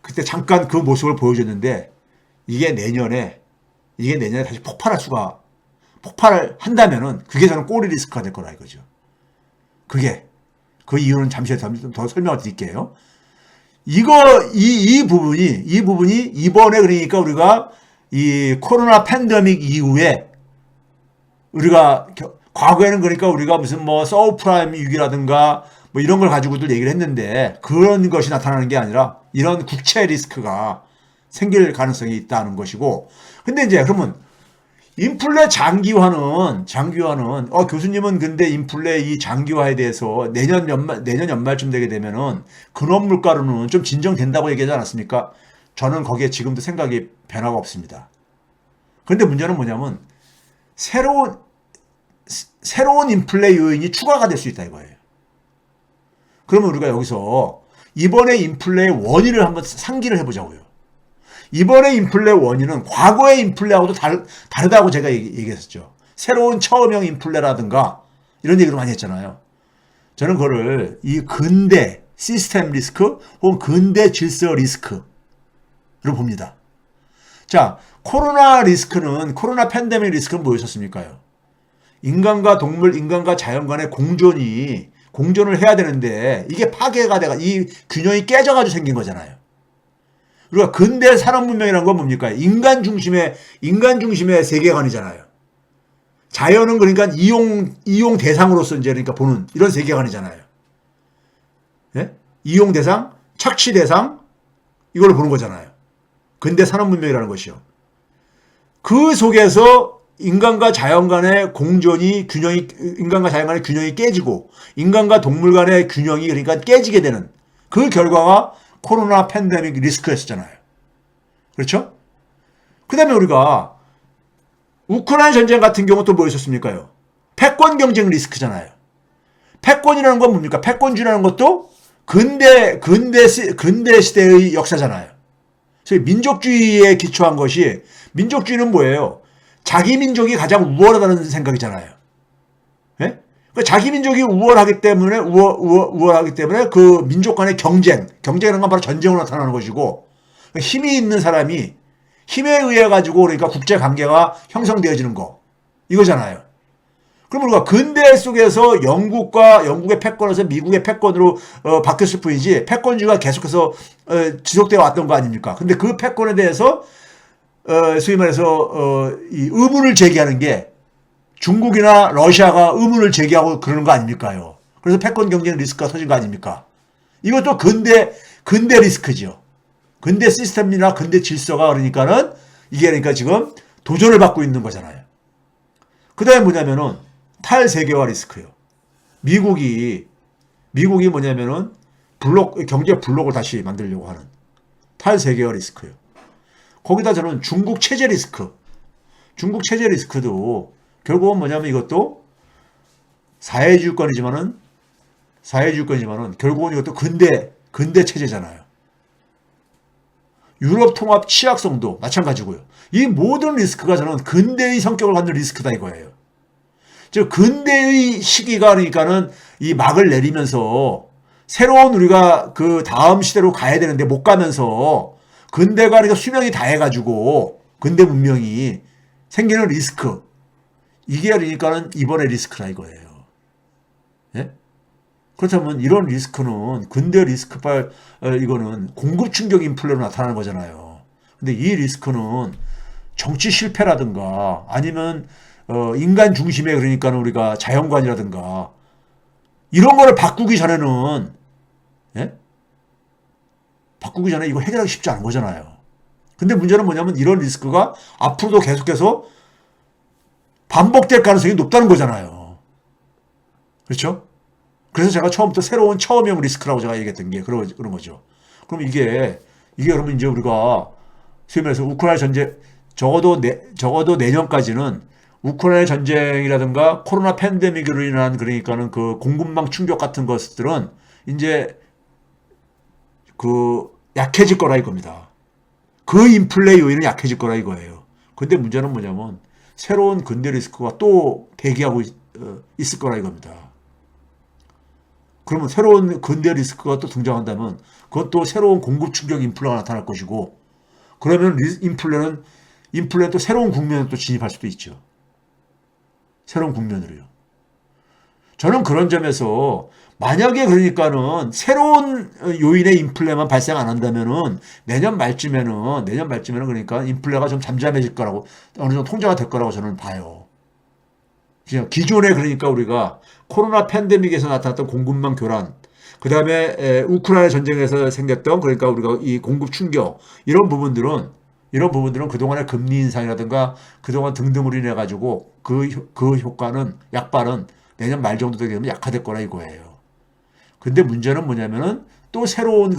그때 잠깐 그 모습을 보여줬는데 이게 내년에 다시 폭발을 한다면은 그게 저는 꼬리 리스크가 될 거라 이거죠. 그 이유는 잠시 좀 더 설명을 드릴게요. 이 부분이 이번에 그러니까 우리가 이 코로나 팬데믹 이후에 우리가 과거에는 그러니까 우리가 무슨 뭐 서브프라임 위기라든가 뭐 이런 걸 가지고들 얘기를 했는데 그런 것이 나타나는 게 아니라 이런 국채 리스크가 생길 가능성이 있다는 것이고 근데 이제 그러면 인플레 장기화는 교수님은 근데 인플레 이 장기화에 대해서 내년 연말쯤 되게 되면은 근원 물가로는 좀 진정된다고 얘기하지 않았습니까? 저는 거기에 지금도 생각이 변화가 없습니다. 그런데 문제는 뭐냐면 새로운 인플레 요인이 추가가 될 수 있다 이거예요. 그러면 우리가 여기서 이번에 인플레의 원인을 한번 상기를 해보자고요. 이번에 인플레 원인은 과거의 인플레하고도 다르다고 제가 얘기했었죠. 새로운 처음형 인플레라든가 이런 얘기를 많이 했잖아요. 저는 그거를 이 근대 시스템 리스크 혹은 근대 질서 리스크로 봅니다. 자, 코로나 팬데믹 리스크는 뭐였었습니까요? 인간과 동물, 인간과 자연 간의 공존을 해야 되는데 이게 파괴가 돼가 이 균형이 깨져가지고 생긴 거잖아요. 우리가 근대 산업 문명이라는 건 뭡니까? 인간 중심의 세계관이잖아요. 자연은 그러니까 이용 대상으로서 이제 그러니까 보는 이런 세계관이잖아요. 예? 이용 대상, 착취 대상 이걸 보는 거잖아요. 근대 산업 문명이라는 것이요. 그 속에서 인간과 자연 간의 균형이 깨지고 인간과 동물 간의 균형이 그러니까 깨지게 되는 그 결과가 코로나 팬데믹 리스크였잖아요. 그렇죠? 그 다음에 우리가 우크라이나 전쟁 같은 경우 또 뭐 있었습니까요? 패권 경쟁 리스크잖아요. 패권이라는 건 뭡니까? 패권주의라는 것도 근대 시대의 역사잖아요. 그래서 민족주의에 기초한 것이, 민족주의는 뭐예요? 자기 민족이 가장 우월하다는 생각이잖아요. 예? 그러니까 자기 민족이 우월하기 때문에 그 민족 간의 경쟁이라는 건 바로 전쟁으로 나타나는 것이고, 그러니까 힘이 있는 사람이 힘에 의해 가지고 그러니까 국제 관계가 형성되어지는 거 이거잖아요. 그럼 우리가 근대 속에서 영국의 패권에서 미국의 패권으로 바뀌었을 뿐이지 패권주의가 계속해서 지속되어 왔던 거 아닙니까? 근데 그 패권에 대해서 소위 말해서 이 의문을 제기하는 게 중국이나 러시아가 의문을 제기하고 그러는 거 아닙니까요? 그래서 패권 경쟁 리스크가 터진 거 아닙니까? 이것도 근대 리스크죠. 근대 시스템이나 근대 질서가 그러니까는 이게 그러니까 지금 도전을 받고 있는 거잖아요. 그 다음에 뭐냐면은 탈세계화 리스크요. 미국이 뭐냐면은 경제 블록을 다시 만들려고 하는 탈세계화 리스크요. 거기다 저는 중국 체제 리스크도 결국은 뭐냐면 이것도 사회주의권이지만은 결국은 이것도 근대 체제잖아요. 유럽 통합 취약성도 마찬가지고요. 이 모든 리스크가 저는 근대의 성격을 갖는 리스크다 이거예요. 즉 근대의 시기가 그러니까는 이 막을 내리면서 새로운 우리가 그 다음 시대로 가야 되는데 못 가면서 근대가 그러니까 수명이 다해가지고 근대 문명이 생기는 리스크, 이게 그러니까는 이번의 리스크라 이거예요. 예? 그렇다면 이런 리스크는 근대 리스크발 이거는 공급 충격 인플레로 나타나는 거잖아요. 근데 이 리스크는 정치 실패라든가 아니면 인간 중심의 그러니까 우리가 자연관이라든가 이런 거를 바꾸기 전에는 예? 바꾸기 전에 이거 해결하기 쉽지 않은 거잖아요. 근데 문제는 뭐냐면 이런 리스크가 앞으로도 계속해서 반복될 가능성이 높다는 거잖아요. 그렇죠? 그래서 제가 처음부터 새로운 처음형 리스크라고 제가 얘기했던 게 그런 거죠. 그럼 이게 그러면 이제 우리가 소위 말해서 우크라이나 전쟁 적어도 내년까지는 우크라이나 전쟁이라든가 코로나 팬데믹으로 인한 그러니까는 그 공급망 충격 같은 것들은 이제 그 약해질 거라 이겁니다. 그 인플레 요인은 약해질 거라 이거예요. 근데 문제는 뭐냐면 새로운 근대 리스크가 또 대기하고 있을 거라 이겁니다. 그러면 새로운 근대 리스크가 또 등장한다면 그것도 새로운 공급 충격 인플레가 나타날 것이고, 그러면 인플레는 또 새로운 국면에 또 진입할 수도 있죠. 새로운 국면으로요. 저는 그런 점에서 만약에 그러니까는 새로운 요인의 인플레만 발생 안 한다면은 내년 말쯤에는 그러니까 인플레가 좀 잠잠해질 거라고, 어느 정도 통제가 될 거라고 저는 봐요. 기존에 그러니까 우리가 코로나 팬데믹에서 나타났던 공급망 교란, 그 다음에 우크라이나 전쟁에서 생겼던 그러니까 우리가 이 공급 충격, 이런 부분들은 그동안의 금리 인상이라든가 그동안 등등으로 인해 가지고 그 효과는 약발은 내년 말 정도 되면 약화될 거라 이거예요. 근데 문제는 뭐냐면은 또 새로운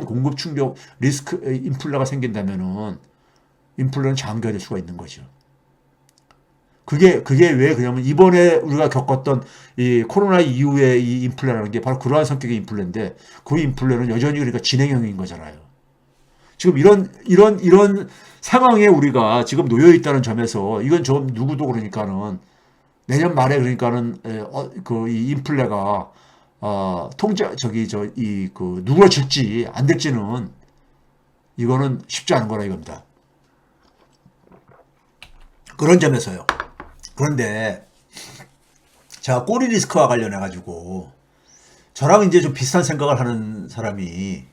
공급 충격 리스크 인플레가 생긴다면은 인플레는 장기화될 수가 있는 거죠. 그게 왜 그러냐면 이번에 우리가 겪었던 이 코로나 이후의 이 인플레라는 게 바로 그러한 성격의 인플레인데, 그 인플레는 여전히 그러니까 진행형인 거잖아요. 지금 이런 상황에 우리가 지금 놓여 있다는 점에서 이건 좀 누구도 그러니까는 내년 말에 그러니까는 그 이 인플레가 누그러질지 안 될지는 이거는 쉽지 않은 거라 이겁니다. 그런 점에서요. 그런데 제가 꼬리 리스크와 관련해 가지고 저랑 이제 좀 비슷한 생각을 하는 사람이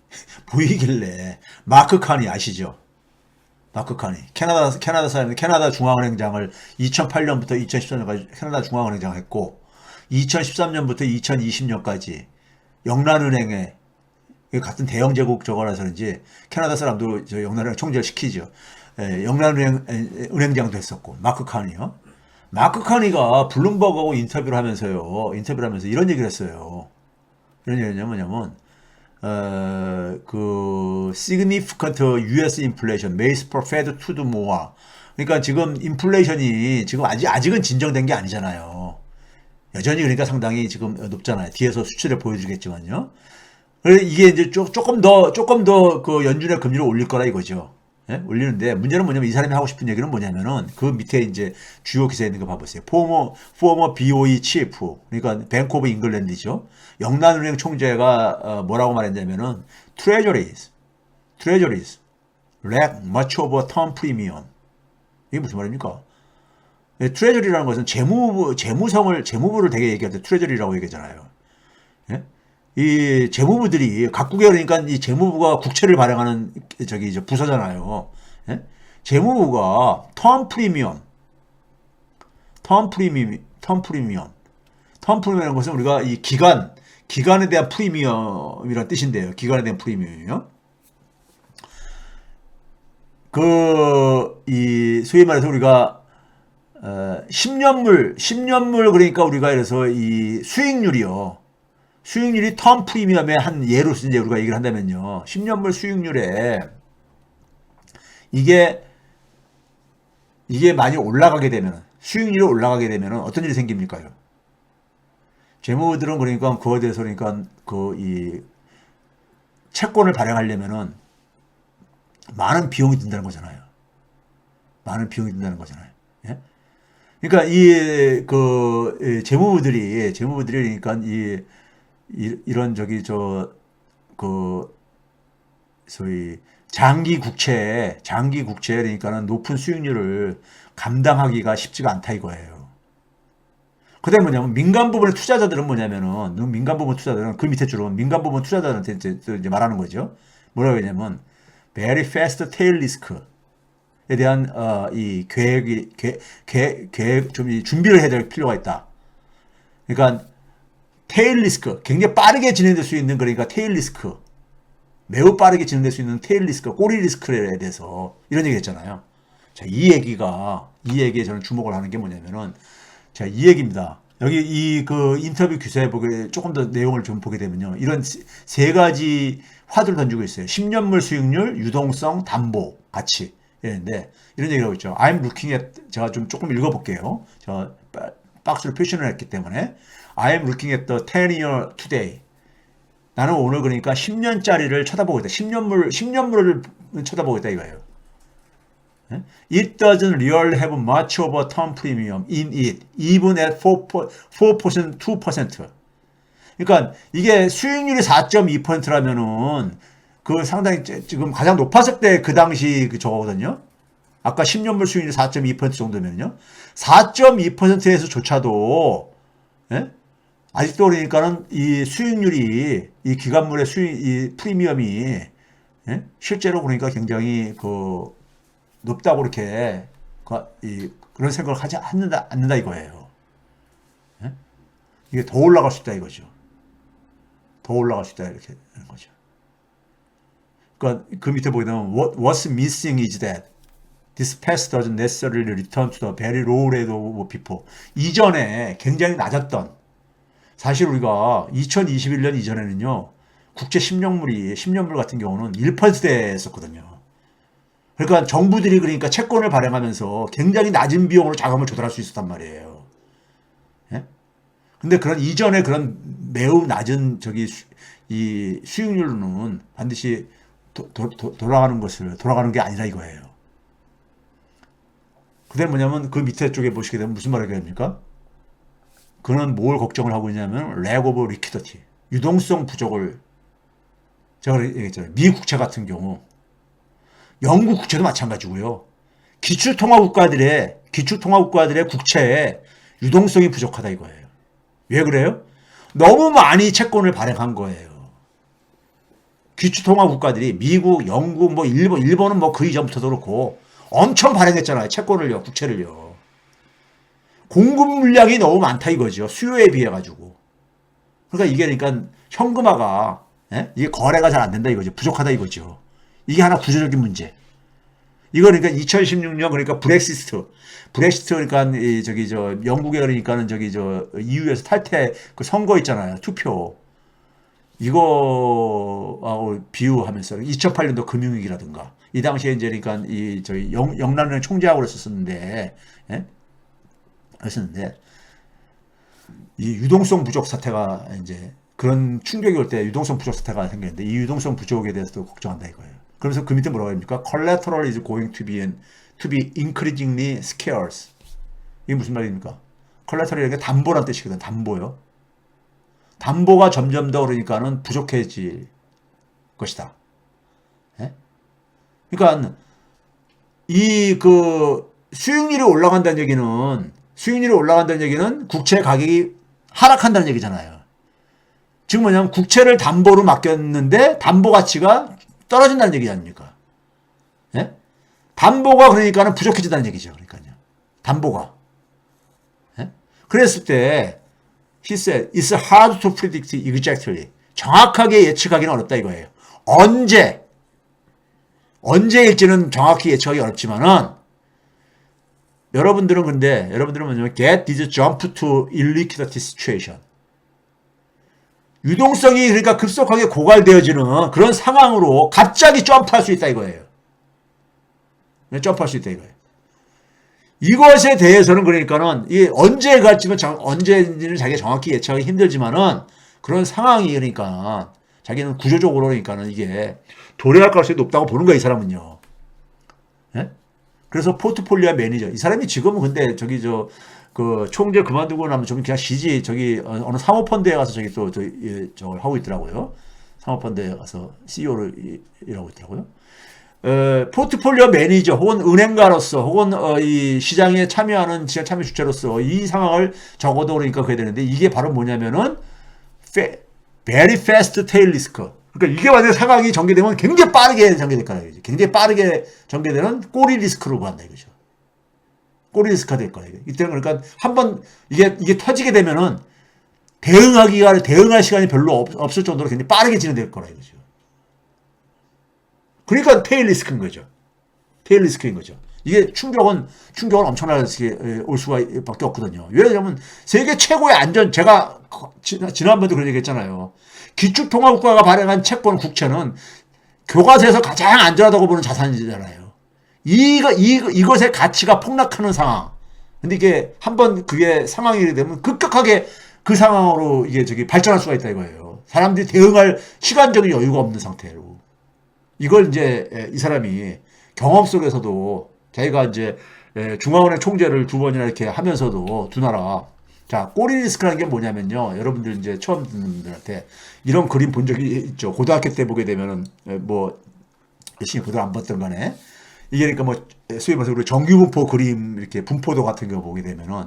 보이길래, 마크 카니 아시죠? 마크 카니. 캐나다 사람인데 캐나다 중앙은행장을 2008년부터 2013년까지 캐나다 중앙은행장 했고, 2013년부터 2020년까지 영란은행에 같은 대영 제국 저거라서 그런지 캐나다 사람도 저 영란은행 총재를 시키죠. 영란은행장도 했었고, 마크 카니요. 마크 카니가 블룸버그하고 인터뷰를 하면서 이런 얘기를 했어요. 이런 얘기는 뭐냐면, significant US inflation may spur Fed to do more. 그러니까 지금 인플레이션이 지금 아직은 진정된 게 아니잖아요. 여전히 그러니까 상당히 지금 높잖아요. 뒤에서 수치를 보여주겠지만요. 그래서 이게 이제 조금 더 그 연준의 금리를 올릴 거라 이거죠. 예? 올리는데 문제는 뭐냐면 이 사람이 하고 싶은 얘기는 뭐냐면은 그 밑에 이제 주요 기사에 있는 거 봐보세요. 포머 BOE chief 그러니까 뱅크 오브 잉글랜드죠. 영란은행 총재가 뭐라고 말했냐면은 treasuries lack much of a term premium. 이게 무슨 말입니까? 트레저리라는 것은 재무부를 되게 얘기할 때 트레저리라고 얘기하잖아요. 예? 이 재무부들이 각국에 그러니까 이 재무부가 국채를 발행하는 저기 이제 부서잖아요. 예? 재무부가 텀 프리미엄이라는 것은 우리가 이 기간에 대한 프리미엄이라는 뜻인데요. 기간에 대한 프리미엄이요. 이 소위 말해서 우리가 10년물 그러니까 우리가 그래서 이 수익률이 텀 프리미엄의 한 예로서 이제 우리가 얘기를 한다면요. 10년물 수익률에 이게 많이 올라가게 되면 수익률이 올라가게 되면 어떤 일이 생깁니까요? 재무부들은 그러니까 그거에 대해서 그러니까 이 채권을 발행하려면은 많은 비용이 든다는 거잖아요. 예? 그러니까 재무부들이 그러니까 이런 소위 장기 국채 그러니까는 높은 수익률을 감당하기가 쉽지가 않다 이거예요. 그다음에 뭐냐면 민간 부분 투자자들은 그 밑에 줄은 민간 부분 투자자들한테 이제 말하는 거죠. 뭐라고 하냐면 very fast tail risk에 대한 이 계획 좀 준비를 해야 될 필요가 있다. 그러니까 테일 리스크 굉장히 빠르게 진행될 수 있는 그러니까 테일 리스크 매우 빠르게 진행될 수 있는 테일 리스크 꼬리 리스크에 대해서 이런 얘기 했잖아요. 자, 이 얘기에 저는 주목을 하는 게 뭐냐면은 자, 이 얘기입니다. 여기 그 인터뷰 기사에 조금 더 내용을 좀 보게 되면요. 이런 세 가지 화두를 던지고 있어요. 10년물 수익률, 유동성, 담보, 가치. 이런데 이런 얘기를 하고 있죠. I'm looking at 제가 조금 읽어볼게요. 저 박스로 표시를 했기 때문에 I'm looking at the 10-year today. 나는 오늘 그러니까 10년짜리를 쳐다보고 있다. 10년물을 쳐다보고 있다 이거예요. It doesn't really have much of a term premium in it, even at 4%, 2%. 그러니까 이게 수익률이 4.2%라면은 그 상당히 지금 가장 높았을 때 그 당시 저거거든요. 아까 10년물 수익률이 4.2% 정도면요. 4.2%에서조차도 예? 아직도 그러니까는 이 수익률이 이 기간물의 이 프리미엄이 예? 실제로 그러니까 굉장히 높다고 이렇게 그런 생각을 하지 않는다 이거예요. 예? 이게 더 올라갈 수 있다 이거죠. 더 올라갈 수 있다 이렇게 하는 거죠. 그러니까 그 밑에 보게 되면 what's missing is that this past doesn't necessarily return to the very low rate of before. 이전에 굉장히 낮았던 사실 우리가 2021년 이전에는요. 국제 10년물 같은 경우는 1%대였었거든요. 그러니까 정부들이 그러니까 채권을 발행하면서 굉장히 낮은 비용으로 자금을 조달할 수 있었단 말이에요. 예? 근데 그런 이전에 그런 매우 낮은 이 수익률로는 반드시 돌아가는 게 아니라 이거예요. 그다음 뭐냐면 그 밑에 쪽에 보시게 되면 무슨 말을 하게 됩니까? 그는 뭘 걱정을 하고 있냐면 lack of liquidity, 유동성 부족을 제가 얘기했잖아요. 미 국채 같은 경우, 영국 국채도 마찬가지고요. 기축통화국가들의 국채에 유동성이 부족하다 이거예요. 왜 그래요? 너무 많이 채권을 발행한 거예요. 기축통화국가들이 미국, 영국, 뭐 일본은 뭐 그 이전부터도 그렇고 엄청 발행했잖아요. 채권을요, 국채를요. 공급 물량이 너무 많다 이거죠. 수요에 비해 가지고. 그러니까 이게 그러니까 현금화가 이게 거래가 잘 안 된다 이거죠. 부족하다 이거죠. 이게 하나 구조적인 문제. 이거 그러니까 2016년 그러니까 브렉시트 그러니까 영국에 그러니까는 EU에서 탈퇴 그 선거 있잖아요. 투표. 이거하고 비유하면서 2008년도 금융위기라든가 이 당시에 이제 그러니까 영란은행 총재하고 그랬었는데 이 유동성 부족 사태가 이제 그런 충격이 올 때 유동성 부족 사태가 생겼는데 이 유동성 부족에 대해서도 걱정한다 이거예요. 그러면서 그 밑에 뭐라고 합니까? Collateral is going to be increasingly scarce. 이게 무슨 말입니까? 콜라테럴이라는 게 담보란 뜻이거든. 담보요. 담보가 점점 더 그러니까는 부족해질 것이다. 예? 그러니까 이 그 수익률이 올라간다는 얘기는 국채 가격이 하락한다는 얘기잖아요. 지금 뭐냐면 국채를 담보로 맡겼는데 담보 가치가 떨어진다는 얘기 아닙니까? 예? 담보가 그러니까는 부족해진다는 얘기죠. 그러니까요. 담보가. 예? 그랬을 때 he said it's hard to predict exactly. 정확하게 예측하기는 어렵다 이거예요. 언제일지는 정확히 예측하기 어렵지만은 여러분들은 뭐냐면 get this jump to illiquidity situation. 유동성이 그러니까 급속하게 고갈되어지는 그런 상황으로 갑자기 점프할 수 있다 이거예요. 점프할 수 있다 이거예요. 이것에 대해서는 그러니까는 이 언제 갈지는 언제인지는 자기가 정확히 예측하기 힘들지만은 그런 상황이 그러니까 자기는 구조적으로 그러니까는 이게 도래할 가능성이 높다고 보는 거야 이 사람은요. 예? 그래서 포트폴리오 매니저 이 사람이 지금은 근데 저기 그 총재 그만두고 나면 좀 그냥 쉬지 저기 어느 사모펀드에 가서 저기 또 저걸 하고 있더라고요. 사모펀드에 가서 CEO를 일하고 있더라고요. 포트폴리오 매니저 혹은 은행가로서 혹은 이 시장에 참여하는 참여 주체로서 이 상황을 적어도 그러니까 그래야 되는데 이게 바로 뭐냐면은 very fast tail risk. 그러니까 이게 만약에 상황이 전개되면 굉장히 빠르게 전개될 거라 이거죠. 굉장히 빠르게 전개되는 꼬리 리스크로 구한다 이거죠. 꼬리 리스크가 될 거예요. 이때는 그러니까 한번 이게 터지게 되면은 대응할 시간이 별로 없을 정도로 굉장히 빠르게 진행될 거라 이거죠. 그러니까 테일 리스크인 거죠. 테일 리스크인 거죠. 이게 충격은 엄청나게 올 수가 밖에 없거든요. 왜냐하면 세계 최고의 제가 지난번에도 그런 얘기 했잖아요. 기축통화국가가 발행한 채권 국채는 교과서에서 가장 안전하다고 보는 자산이잖아요. 이것의 가치가 폭락하는 상황. 근데 이게 한번 그게 상황이 되면 급격하게 그 상황으로 이게 발전할 수가 있다 이거예요. 사람들이 대응할 시간적인 여유가 없는 상태로. 이걸 이제 이 사람이 경험 속에서도 자기가 이제 중앙은행 총재를 2번이나 이렇게 하면서도 두 나라 자 꼬리 리스크라는 게 뭐냐면요 여러분들 이제 처음 듣는 분들한테 이런 그림 본 적이 있죠. 고등학교 때 보게 되면은 뭐 열심히 보다 안 봤던 간에 이게 그러니까 뭐 소위 말해서 우리 정규분포 그림 이렇게 분포도 같은 거 보게 되면은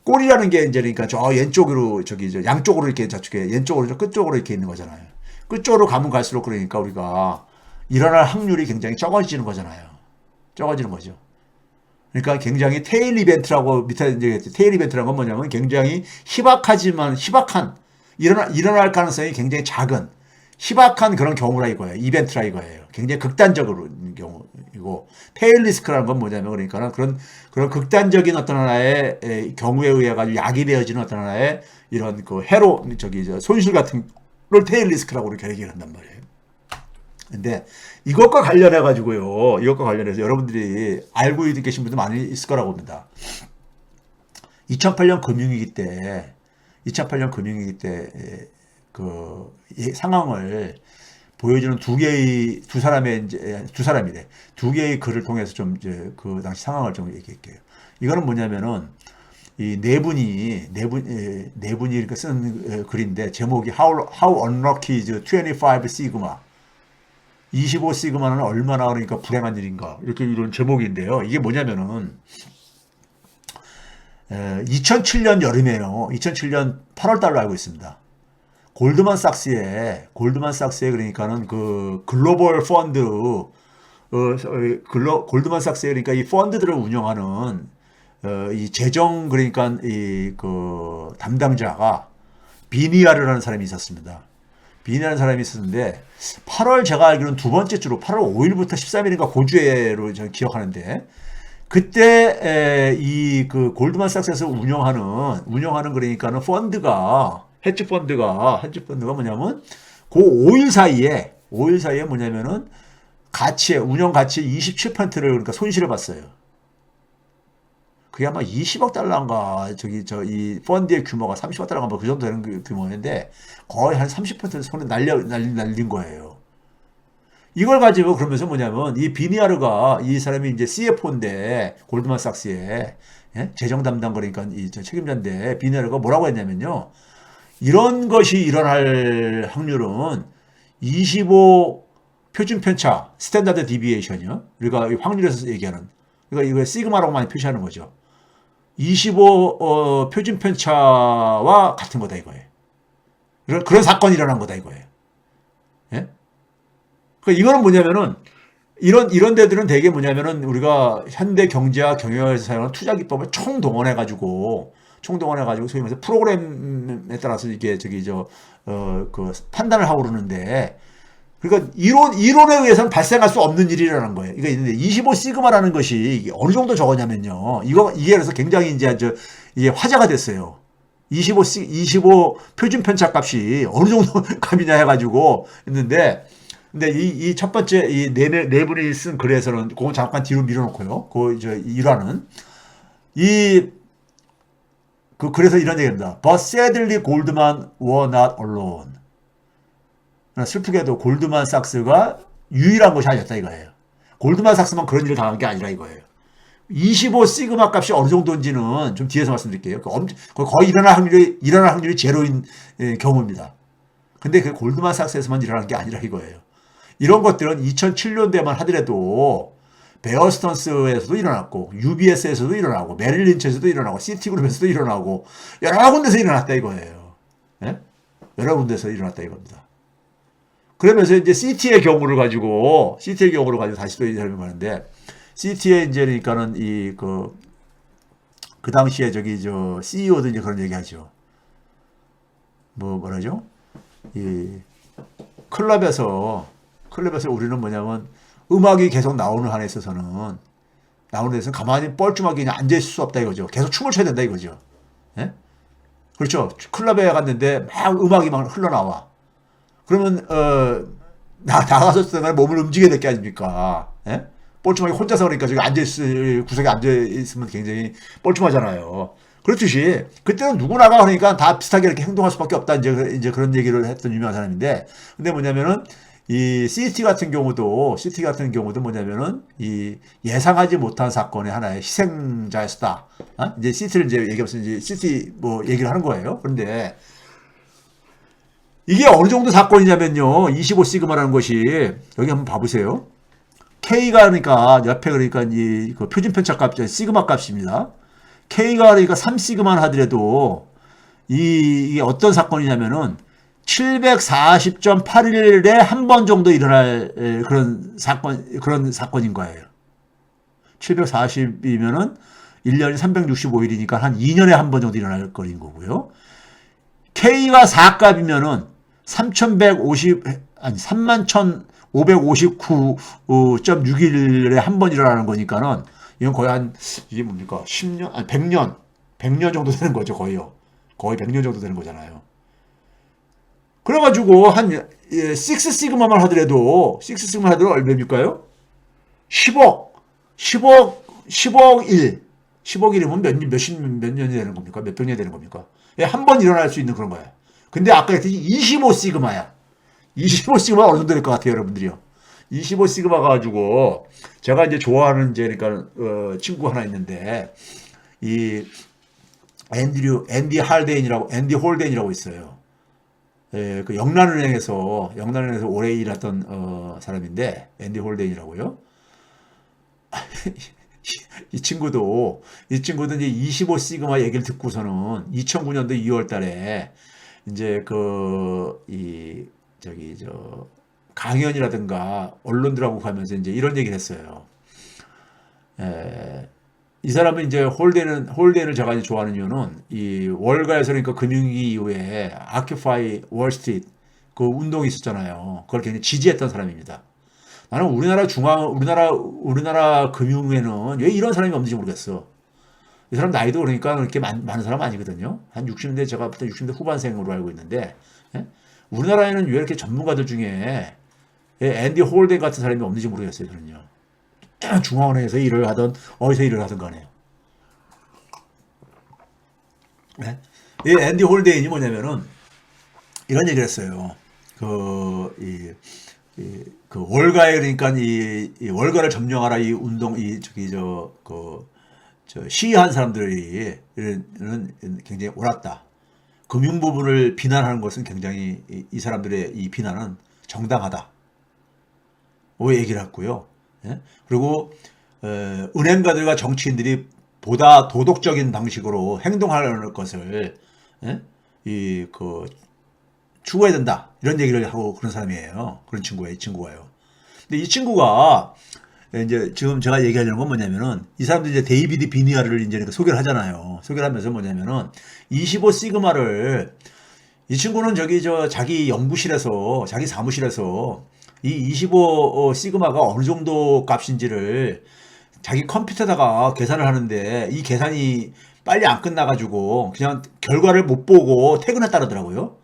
꼬리라는 게 이제 그러니까 저 왼쪽으로 양쪽으로 이렇게 저쪽에 왼쪽으로 끝쪽으로 이렇게 있는 거잖아요. 끝쪽으로 가면 갈수록 그러니까 우리가 일어날 확률이 굉장히 적어지는 거잖아요. 적어지는 거죠. 그러니까 굉장히 테일 이벤트라고 밑에 이제 테일 이벤트라는 건 뭐냐면 굉장히 희박한 일어날 가능성이 굉장히 작은 희박한 그런 경우라 이거예요. 이벤트라 이거예요. 굉장히 극단적인 경우이고 테일 리스크라는 건 뭐냐면 그러니까 그런 극단적인 어떤 하나의 경우에 의해 가지고 야기되어지는 어떤 하나의 이런 그 손실 같은 걸 테일 리스크라고 이렇게 얘기를 한단 말이에요. 근데 이것과 관련해서 여러분들이 알고 계신 분들 많이 있을 거라고 봅니다. 2008년 금융위기 때 그 상황을 보여주는 두 개의 글을 통해서 좀 이제 그 당시 상황을 좀 얘기할게요. 이거는 뭐냐면은 이 네 분이 이렇게 쓴 글인데 제목이 How Unlucky is 25 Sigma. 25 시그마는 얼마나 그러니까 불행한 일인가 이렇게 이런 제목인데요. 이게 뭐냐면은 2007년 여름에요. 2007년 8월 달로 알고 있습니다. 골드만삭스에 그러니까는 그 글로벌 펀드 골드만삭스에 그러니까 이 펀드들을 운영하는 이 재정 그러니까 이 그 담당자가 비니아르라는 사람이 있었습니다. 비니라는 사람이 있었는데 8월 제가 알기로는 두 번째 주로 8월 5일부터 13일인가 고주에로 저는 기억하는데 그때 이 그 골드만삭스에서 운영하는 그러니까는 헤지 펀드가 뭐냐면 그 5일 사이에 뭐냐면은 운영 가치 27%를 그러니까 손실을 봤어요. 그게 아마 20억 달러인가, 이 펀드의 규모가 30억 달러인가, 뭐 그 정도 되는 규모인데, 거의 한 30% 손에 날린 거예요. 이걸 가지고 그러면서 뭐냐면, 이 비니아르가, 이 사람이 이제 CFO인데, 골드만삭스의, 예? 재정 담당 그러니까 책임자인데, 비니아르가 뭐라고 했냐면요. 이런 것이 일어날 확률은 25 표준 편차, 스탠다드 디비에이션이요. 우리가 확률에서 얘기하는. 그러니까 이거 시그마라고 많이 표시하는 거죠. 25 표준 편차와 같은 거다 이거예요. 그런 사건이 일어난 거다 이거예요. 예? 그러니까 이거는 뭐냐면은 이런 데들은 대개 뭐냐면은 우리가 현대 경제와 경영에서 사용하는 투자 기법을 총동원해가지고 소위 말해서 프로그램에 따라서 이게 그 판단을 하고 그러는데 그러니까 이론에 의해서는 발생할 수 없는 일이라는 거예요. 이거 있는데 25 시그마라는 것이 어느 정도 적었냐면요. 이게 그래서 굉장히 이제 이게 화제가 됐어요. 25 표준 편차 값이 어느 정도 값이냐 해가지고 있는데 근데 이 첫 번째 이 네 분이 쓴 글에서는 그건 잠깐 뒤로 밀어놓고요. 일화는 그래서 이런 얘기입니다. But sadly, Goldman were not alone. 슬프게도 골드만삭스가 유일한 것이 아니었다 이거예요. 골드만삭스만 그런 일을 당한 게 아니라 이거예요. 25 시그마 값이 어느 정도인지는 좀 뒤에서 말씀드릴게요. 거의 일어날 확률이 제로인 경우입니다. 근데 그 골드만삭스에서만 일어난 게 아니라 이거예요. 이런 것들은 2007년대만 하더라도 베어스턴스에서도 일어났고 UBS에서도 일어나고 메릴린치에서도 일어나고 시티그룹에서도 일어나고 여러 군데서 일어났다 이거예요. 예? 여러 군데서 일어났다 이겁니다. 그러면서 이제 CT의 경우를 가지고 다시 또 설명하는데 CT의 이제 그러니까는 그 당시에 CEO도 이제 그런 얘기하죠. 뭐라죠? 이 클럽에서 우리는 뭐냐면 음악이 계속 나오는 한에 있어서는 가만히 뻘쭘하게 그냥 앉아 있을 수 없다 이거죠. 계속 춤을 춰야 된다 이거죠. 예? 그렇죠. 클럽에 갔는데 막 음악이 막 흘러나와. 그러면 나가서 몸을 움직여야 될 게 아닙니까? 예? 뻘쭘하게 혼자서 그러니까 구석에 앉아있으면 굉장히 뻘쭘하잖아요. 그렇듯이 그때는 누구나가 그러니까 다 비슷하게 이렇게 행동할 수밖에 없다 이제 그런 얘기를 했던 유명한 사람인데 근데 뭐냐면은 이 CT 같은 경우도 뭐냐면은 이 예상하지 못한 사건의 하나의 희생자였다. 이제 CT를 이제 얘기하면서 이제 CT 뭐 얘기를 하는 거예요. 그런데 이게 어느 정도 사건이냐면요. 25 시그마라는 것이 여기 한번 봐보세요. K가 그러니까 옆에 그러니까 그 표준 편차 값 시그마 값입니다. K가 그러니까 3 시그마를 하더라도 이게 어떤 사건이냐면은 740.8일에 한 번 정도 일어날 그런 사건인 거예요. 740이면은 1년이 365일이니까 한 2년에 한 번 정도 일어날 거인 거고요. K가 4값이면은 31,559.6일에 한 번 일어나는 거니까는 이건 거의 이게 뭡니까? 10년, 100년 정도 되는 거죠, 거의요. 거의 100년 정도 되는 거잖아요. 그래가지고 한 6 시그마만 하더라도 얼마입니까요? 10억 1. 10억 1이면 몇 년이 되는 겁니까? 몇백 년이 되는 겁니까? 한 번 일어날 수 있는 그런 거예요. 근데 아까 했더니 25 시그마야. 25 시그마 어느 정도 될 것 같아요, 여러분들이요. 25 시그마 가지고 제가 이제 좋아하는 그러니까 친구 하나 있는데 이 앤디 홀덴이라고 있어요. 그 영란은행에서 오래 일했던 사람인데 앤디 홀덴이라고요. 이 친구도 이제 25 시그마 얘기를 듣고서는 2009년도 2월 달에 이제 강연이라든가 언론들하고 가면서 이제 이런 얘기를 했어요. 이 사람은 이제 홀덴을 제가 이제 좋아하는 이유는 이 월가에서 그러니까 금융위기 이후에 아큐파이 월스트리트 그 운동이 있었잖아요. 그걸 굉장히 지지했던 사람입니다. 나는 우리나라 금융에는 왜 이런 사람이 없는지 모르겠어. 이 사람 나이도 그러니까 그렇게 많은 사람 아니거든요. 한 60대 제가 볼 때 60대 후반생으로 알고 있는데 우리나라에는 왜 이렇게 전문가들 중에 앤디 홀덴 같은 사람이 없는지 모르겠어요. 저는요. 중앙은행에서 일을 하던 어디서 일을 하든 간에요. 네? 이 앤디 홀데인이 뭐냐면은 이런 얘기를 했어요. 그, 그 월가에 그러니까 이 월가를 점령하라 이 운동 이 저기 저 시위한 사람들이 는 굉장히 옳았다. 금융 부분을 비난하는 것은 굉장히 이 사람들의 이 비난은 정당하다. 고 얘기를 했고요. 예? 그리고 은행가들과 정치인들이 보다 도덕적인 방식으로 행동하는 것을 예? 추구해야 된다. 이런 얘기를 하고 그런 사람이에요. 그런 친구예요. 이 친구가요. 근데 이 친구가 이제 지금 제가 얘기하려는 건 뭐냐면은 이 사람들이 이제 데이비드 비니아를 이제 소개를 하잖아요. 소개를 하면서 뭐냐면은 25 시그마를 이 친구는 저기 자기 연구실에서 자기 사무실에서 이 25 시그마가 어느 정도 값인지를 자기 컴퓨터에다가 계산을 하는데 이 계산이 빨리 안 끝나가지고 그냥 결과를 못 보고 퇴근했다 그러더라고요.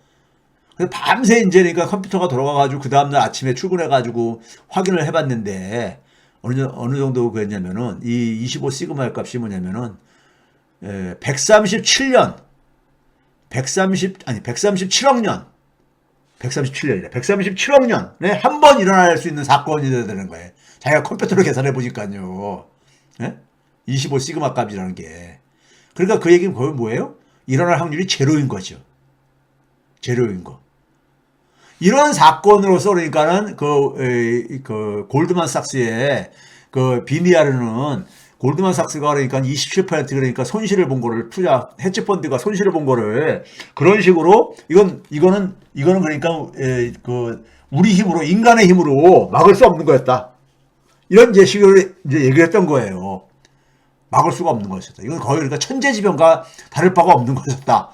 그래서 밤새 이제 그러니까 컴퓨터가 돌아가가지고 그 다음날 아침에 출근해가지고 확인을 해봤는데 어느 정도 그랬냐면은 이 25 시그마의 값이 뭐냐면은 137년 137억 년 137년이래. 137억 년에 한 번 일어날 수 있는 사건이 되는 거예요. 자기가 컴퓨터로 계산해 보니까요. 예? 25 시그마 값이라는 게. 그러니까 그 얘기는 거의 뭐예요? 일어날 확률이 제로인 거죠. 제로인 거. 이런 사건으로서 그러니까는 그 골드만삭스의 그 비니아르는 골드만삭스가 그러니까 27% 그러니까 손실을 본 거를 헤지펀드가 손실을 본 거를 그런 식으로 이거는 그러니까 그 우리 힘으로 인간의 힘으로 막을 수 없는 거였다. 이런 식으로 이제 얘기를 했던 거예요. 막을 수가 없는 것이었다. 이건 거의 그러니까 천재지변과 다를 바가 없는 것이었다.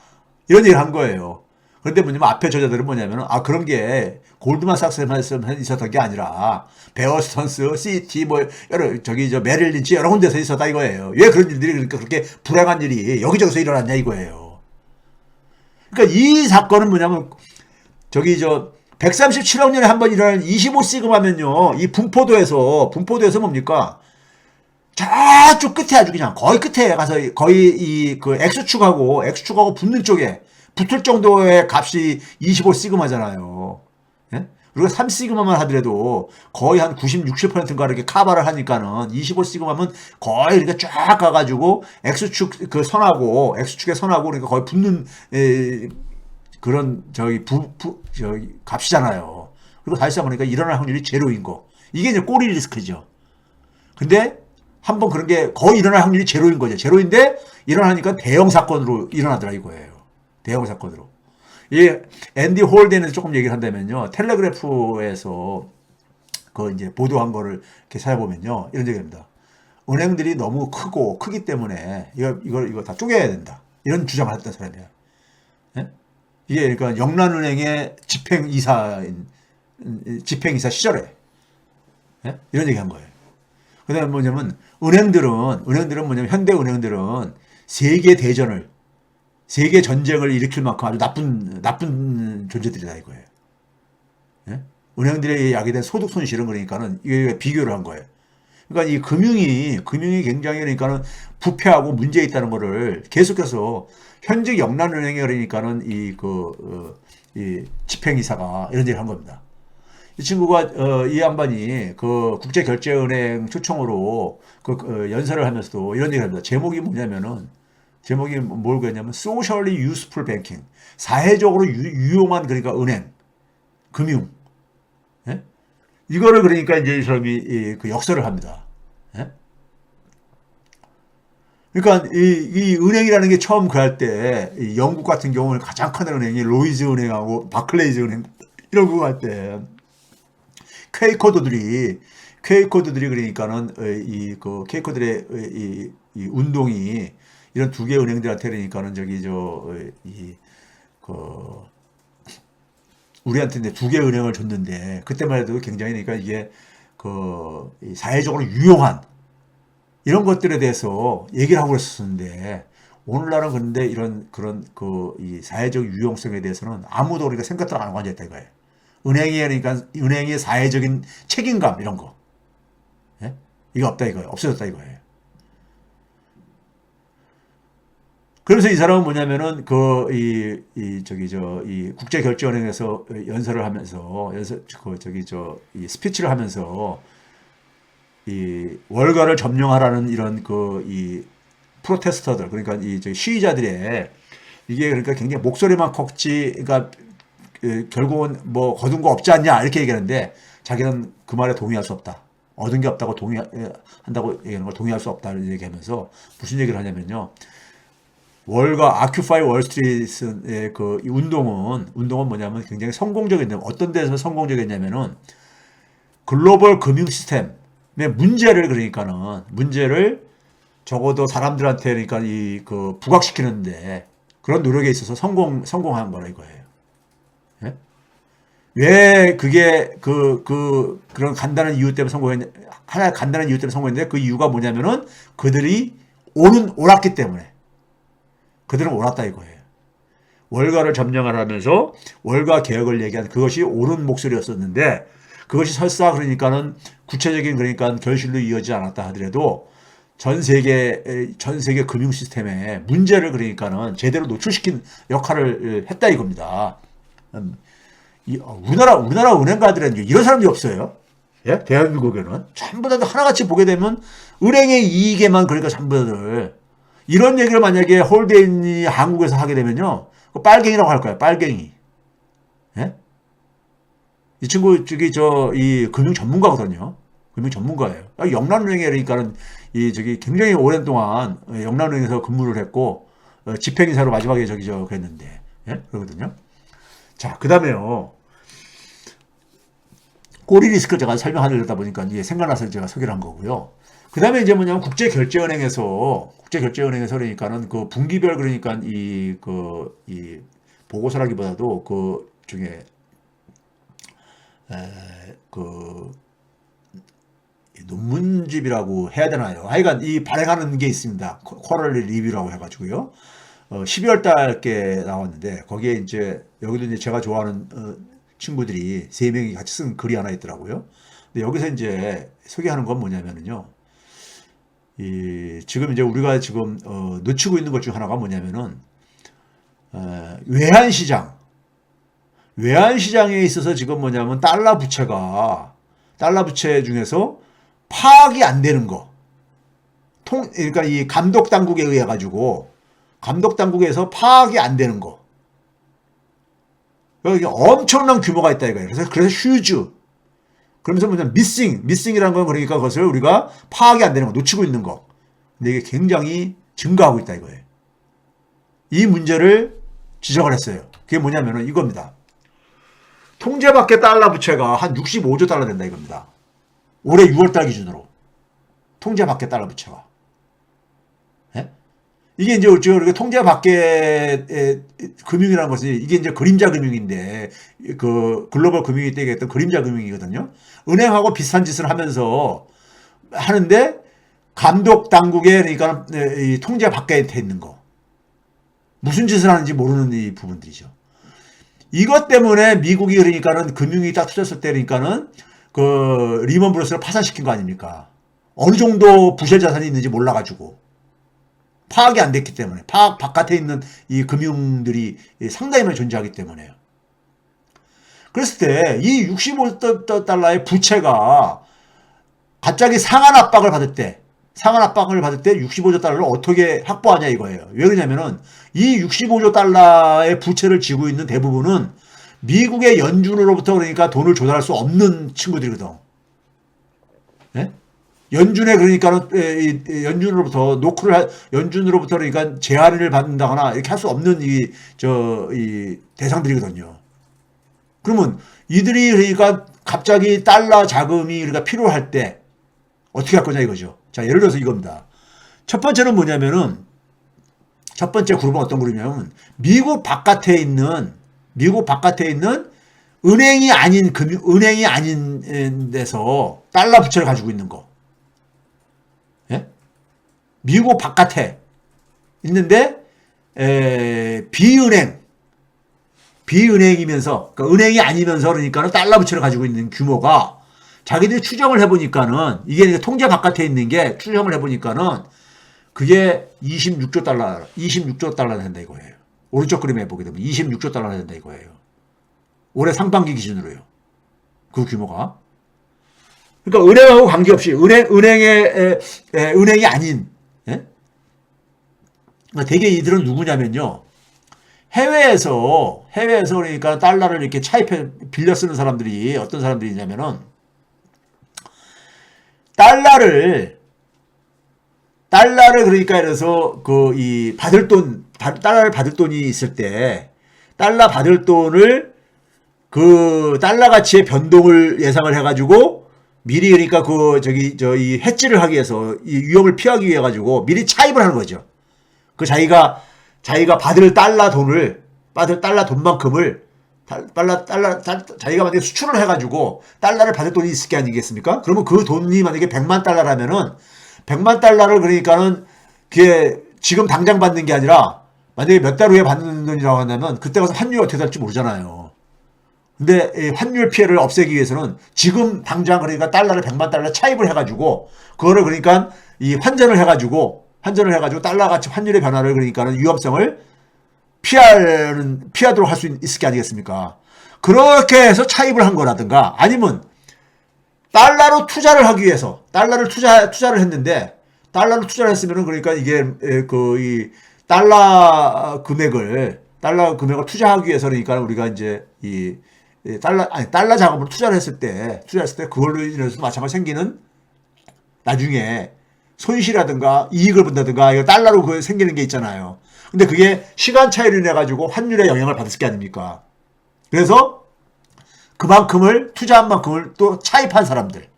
이런 얘기를 한 거예요. 그런데 뭐냐면 앞에 저자들은 뭐냐면은 그런 게 골드만삭스에만 있었던 게 아니라 베어스턴스, 시티 뭐 여러 저기 메릴 린치 여러 군데서 있었다 이거예요. 왜 그런 일들이 그러니까 그렇게 불행한 일이 여기저기서 일어났냐 이거예요. 그러니까 이 사건은 뭐냐면 저기 137억 년에 한 번 일어나는 25 시그마면요. 이 분포도에서 뭡니까? 저쪽 끝에 아주 그냥 거의 끝에 가서 거의 이 그 X축하고 붙는 쪽에 붙을 정도의 값이 25 시그마잖아요. 예? 우리가 3 시그마만 하더라도 거의 한 90, 60%인가 이렇게 카바를 하니까는 25 시그마면 거의 이렇게 쫙 가가지고 X축 그 선하고 X축의 선하고 그러니까 거의 붙는 그런 저기 값이잖아요. 그리고 다시 보니까 일어날 확률이 제로인 거. 이게 이제 꼬리 리스크죠. 근데 한번 그런 게 거의 일어날 확률이 제로인 거죠. 제로인데 일어나니까 대형 사건으로 일어나더라 이거예요. 대형 사건으로. 이 앤디 홀덴에서 조금 얘기를 한다면요. 텔레그래프에서 그 이제 보도한 거를 이렇게 살펴보면요. 이런 얘기입니다. 은행들이 너무 크기 때문에 이거 다 쪼개야 된다. 이런 주장을 했던 사람이에요. 예? 이게 그러니까 영란은행의 집행이사 시절에 예? 이런 얘기 한 거예요. 그 다음에 뭐냐면 은행들은 뭐냐면 현대 은행들은 세계 전쟁을 일으킬 만큼 아주 나쁜 존재들이다 이거예요. 예? 은행들의 야기된 소득 손실은 그러니까는 이게 비교를 한 거예요. 그러니까 이 금융이 굉장히 그러니까는 부패하고 문제 있다는 거를 계속해서 현직 영란은행에 그러니까는 이 집행이사가 이런 얘기를 한 겁니다. 이 친구가 이 양반이 그 국제결제은행 초청으로 연설을 하면서도 이런 얘기를 합니다. 제목이 뭘 그랬냐면 Socially Useful Banking, 사회적으로 유용한 그러니까 은행, 금융. 예? 이거를 그러니까 이제 이 사람이 그 역설을 합니다. 예? 그러니까 이 은행이라는 게 처음 그할 때 영국 같은 경우는 가장 큰 은행이 로이즈 은행하고 바클레이즈 은행 이런 거 할 때 K코드들이 그러니까는 그 K코드들의 이 운동이 이런 두 개 은행들한테 그러니까는 우리한테 이제 두 개 은행을 줬는데 그때만 해도 굉장히 그러니까 이게 이 사회적으로 유용한 이런 것들에 대해서 얘기를 하고 있었는데 오늘날은 그런데 그런 이 사회적 유용성에 대해서는 아무도 그러니까 생각도 안 하고 앉아있다 이거예요. 은행의 사회적인 책임감 이런 거. 예? 이게 없다 이거예요. 없어졌다 이거예요. 그래서 이 사람은 뭐냐면은 이 국제결제은행에서 연설을 하면서 이 스피치를 하면서 이 월가를 점령하라는 이런 이 프로테스터들, 그러니까 시위자들의 이게 그러니까 굉장히 목소리만 컸지, 그러니까 결국은 뭐 거둔 거 없지 않냐 이렇게 얘기하는데 자기는 그 말에 동의할 수 없다. 얻은 게 없다고 한다고 얘기하는 걸 동의할 수 없다는 얘기하면서 무슨 얘기를 하냐면요. 월가 아큐파이 월스트리트의 이 운동은 뭐냐면 굉장히 성공적이었는데 어떤 데서 성공적이었냐면은 글로벌 금융 시스템의 문제를 적어도 사람들한테 그러니까 부각시키는데 그런 노력에 있어서 성공한 거라 이거예요. 예? 왜 그게 그런 간단한 이유 때문에 하나의 간단한 이유 때문에 성공했는데 그 이유가 뭐냐면은 그들이 옳았기 때문에. 그들은 옳았다 이거예요. 월가를 점령하라면서 월가 개혁을 얘기한 그것이 옳은 목소리였었는데 그것이 설사 그러니까는 구체적인 그러니까 결실로 이어지지 않았다 하더라도 전 세계 금융 시스템에 문제를 그러니까는 제대로 노출시킨 역할을 했다 이겁니다. 우리나라 은행가들은 이런 사람들이 없어요. 예? 대한민국에는 전부 다 하나같이 보게 되면 은행의 이익에만 그러니까 전부 다들 이런 얘기를 만약에 홀데인이 한국에서 하게 되면요, 빨갱이라고 할 거야, 빨갱이. 예? 이 친구 이 금융 전문가거든요. 금융 전문가예요. 영란은행에 그러니까는 굉장히 오랜 동안 영란은행에서 근무를 했고 집행이사로 마지막에 그랬는데, 예? 그러거든요. 자, 그 다음에요. 꼬리 리스크를 제가 설명하려다 보니까 이게 생각나서 제가 소개를 한 거고요. 그 다음에 이제 뭐냐면 국제결제은행에서 그러니까는 그 분기별 그러니까 이 보고서라기보다도 논문집이라고 해야 되나요? 하여간 이 발행하는 게 있습니다. 쿼럴리 리뷰라고 해가지고요. 12월 달께 나왔는데 거기에 이제 여기도 이제 제가 좋아하는 친구들이 3명이 같이 쓴 글이 하나 있더라고요. 근데 여기서 이제 소개하는 건 뭐냐면은요. 지금 이제 우리가 지금 놓치고 있는 것 중 하나가 뭐냐면은 외환시장에 있어서 지금 뭐냐면 달러 부채 중에서 파악이 안 되는 거. 그러니까 이 감독 당국에 의해 가지고 감독 당국에서 파악이 안 되는 거. 여기 엄청난 규모가 있다 이거예요. 그래서 휴즈. 그러면서 뭐냐면 미싱이라는 건 그러니까 그것을 우리가 파악이 안 되는 거, 놓치고 있는 거. 근데 이게 굉장히 증가하고 있다 이거예요. 이 문제를 지적을 했어요. 그게 뭐냐면은 이겁니다. 통제 밖의 달러 부채가 한 65조 달러 된다 이겁니다. 올해 6월달 기준으로. 통제 밖의 달러 부채가. 예? 이게 이제 우리가 통제 밖의 금융이라는 것은 이게 이제 그림자 금융인데 그 글로벌 금융이 때 했던 그림자 금융이거든요. 은행하고 비슷한 짓을 하는데 감독 당국에 그러니까 이 통제 밖에 돼 있는 거. 무슨 짓을 하는지 모르는 이 부분들이죠. 이것 때문에 미국이 그러니까는 금융이 딱 터졌을 때 그러니까는 그 리먼 브러스를 파산시킨 거 아닙니까? 어느 정도 부실 자산이 있는지 몰라가지고 파악이 안 됐기 때문에 파악 바깥에 있는 이 금융들이 상당히 많이 존재하기 때문에요. 그랬을 때 이 65달러의 부채가 갑자기 상한 압박을 받을 때 65조 달러를 어떻게 확보하냐 이거예요. 왜 그러냐면은 이 65조 달러의 부채를 지고 있는 대부분은 미국의 연준으로부터 그러니까 돈을 조달할 수 없는 친구들이거든. 예? 연준에 그러니까는 연준으로부터 그러니까 제한을 받는다거나 이렇게 할 수 없는 이 대상들이거든요. 그러면 이들이 그러니까 갑자기 달러 자금이 그러니까 필요할 때 어떻게 할 거냐 이거죠. 자, 예를 들어서 이겁니다. 첫 번째는 뭐냐면은 첫 번째 그룹은 어떤 그룹이냐면 미국 바깥에 있는 은행이 아닌 데서 달러 부채를 가지고 있는 거. 예? 미국 바깥에 있는데 비은행이면서 그러니까 은행이 아니면서 그러니까는 달러 부채를 가지고 있는 규모가 자기들이 추정을 해보니까는 이게 통제 바깥에 있는 게 추정을 해보니까는 그게 26조 달러, 26조 달러 된다 이거예요. 오른쪽 그림에 보게 되면 26조 달러 된다 이거예요. 올해 상반기 기준으로요. 그 규모가. 그러니까 은행하고 관계없이 은행이 아닌, 예? 그러니까 대개 이들은 누구냐면요. 해외에서 그러니까 달러를 이렇게 빌려 쓰는 사람들이 어떤 사람들이냐면은 달러를 그러니까 그래서 달러를 받을 돈이 있을 때 달러 받을 돈을 그 달러 가치의 변동을 예상을 해가지고 미리 그러니까 이 해지를 하기 위해서 이 위험을 피하기 위해 가지고 미리 차입을 하는 거죠. 그 자기가 받을 달러 돈만큼을 자기가 만약에 수출을 해가지고 달러를 받을 돈이 있을 게 아니겠습니까? 그러면 그 돈이 만약에 100만 달러라면은 100만 달러를 그러니까는 그게 지금 당장 받는 게 아니라 만약에 몇 달 후에 받는 돈이라고 한다면 그때 가서 환율이 어떻게 될지 모르잖아요. 근데 이 환율 피해를 없애기 위해서는 지금 당장 그러니까 달러를 100만 달러 차입을 해가지고 그거를 그러니까 이 환전을 해가지고 달러 가치 환율의 변화를 그러니까는 위험성을 피하도록 할 수 있을 게 아니겠습니까? 그렇게 해서 차입을 한 거라든가 아니면 달러로 투자를 하기 위해서 투자를 했는데 달러로 투자를 했으면은 그러니까 이게 이 달러 금액을 투자하기 위해서 그러니까 우리가 이제 달러 자금으로 투자를 했을 때 그걸로 인해서 마찬가지로 생기는 나중에 손실이라든가 이익을 본다든가 이거 달러로 생기는 게 있잖아요. 근데 그게 시간 차이로 인해 가지고 환율에 영향을 받을 게 아닙니까? 그래서 그만큼을 투자한 만큼을 또 차입한 사람들.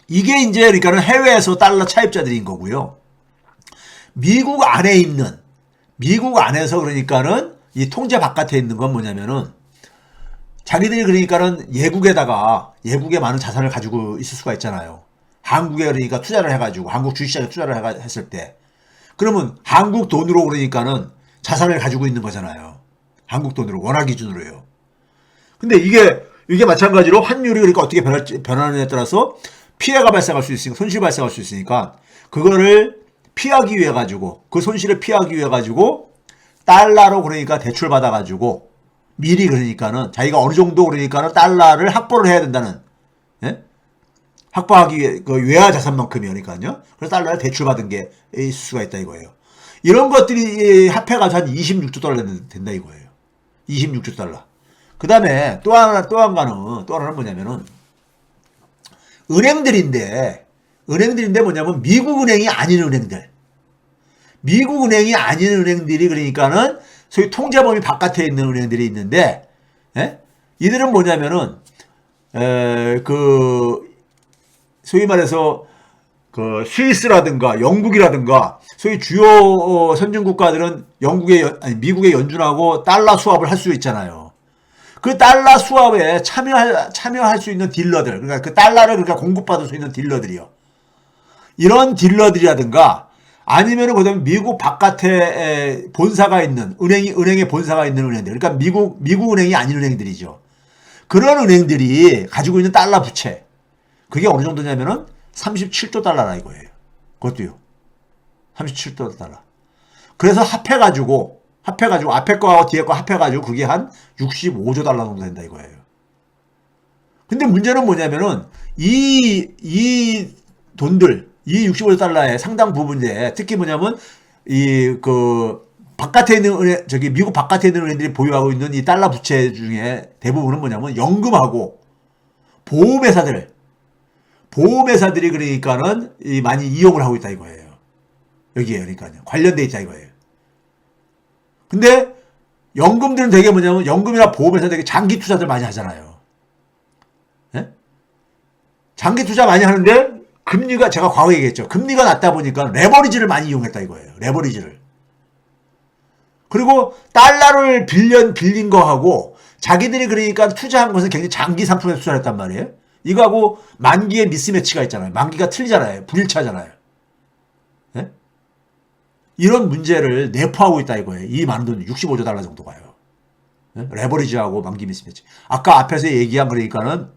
이게 이제 그러니까는 해외에서 달러 차입자들인 거고요. 미국 안에서 그러니까는 이 통제 바깥에 있는 건 뭐냐면은 자기들이 그러니까는 예국에 많은 자산을 가지고 있을 수가 있잖아요. 한국에 그러니까 투자를 해가지고 한국 주식시장에 투자를 했을 때 그러면 한국 돈으로 그러니까는 자산을 가지고 있는 거잖아요. 한국 돈으로 원화 기준으로요. 근데 이게 마찬가지로 환율이 그러니까 어떻게 변하느냐에 따라서 피해가 발생할 수 있으니까 손실이 발생할 수 있으니까 그거를 피하기 위해 가지고 그 손실을 피하기 위해 가지고 달러로 그러니까 대출 받아 가지고 미리 그러니까는 자기가 어느 정도 그러니까는 달러를 확보를 해야 된다는 확보하기 위해 그 외화 자산만큼이니까요. 그래서 달러를 대출받은 게 있을 수가 있다 이거예요. 이런 것들이 합해가지고 한 26조 달러 된다 이거예요. 26조 달러. 그 다음에 또 하나는 뭐냐면은 은행들인데 뭐냐면 미국 은행이 아닌 은행들이 그러니까는 소위 통제 범위 바깥에 있는 은행들이 있는데 이들은 뭐냐면은 소위 말해서 그 스위스라든가 영국이라든가 소위 주요 선진 국가들은 미국에 연준하고 달러 수합을 할 수 있잖아요. 그 달러 수합에 참여할 수 있는 딜러들, 그러니까 그 달러를 그러니까 공급받을 수 있는 딜러들이요. 이런 딜러들이라든가 아니면은 그다음에 미국 바깥에 본사가 있는 은행에 본사가 있는 은행들, 그러니까 미국 은행이 아닌 은행들이죠. 그런 은행들이 가지고 있는 달러 부채, 그게 어느 정도냐면은 37조 달러라 이거예요. 그것도요. 37조 달러. 그래서 합해가지고 앞에 거하고 뒤에 거 합해가지고 그게 한 65조 달러 정도 된다 이거예요. 근데 문제는 뭐냐면은 이 돈들, 이 65조 달러의 상당 부분에 특히 뭐냐면 바깥에 있는 미국 바깥에 있는 은행들이 보유하고 있는 이 달러 부채 중에 대부분은 뭐냐면 연금하고 보험회사들이 그러니까는 많이 이용을 하고 있다 이거예요. 여기에 그러니까요. 관련돼 있다 이거예요. 근데 연금들은 되게 뭐냐면 연금이나 보험회사 되게 장기 투자들 많이 하잖아요. 장기 투자 많이 하는데 금리가 제가 과거에 얘기했죠. 금리가 낮다 보니까 레버리지를 많이 이용했다 이거예요. 레버리지를. 그리고 달러를 빌린 거하고 자기들이 그러니까 투자한 것은 굉장히 장기 상품에 투자를 했단 말이에요. 이거하고 만기의 미스매치가 있잖아요. 만기가 틀리잖아요. 불일치하잖아요. 네? 이런 문제를 내포하고 있다 이거예요. 이 많은 돈 65조 달러 정도 가요. 네? 레버리지하고 만기 미스매치. 아까 앞에서 얘기한 그러니까는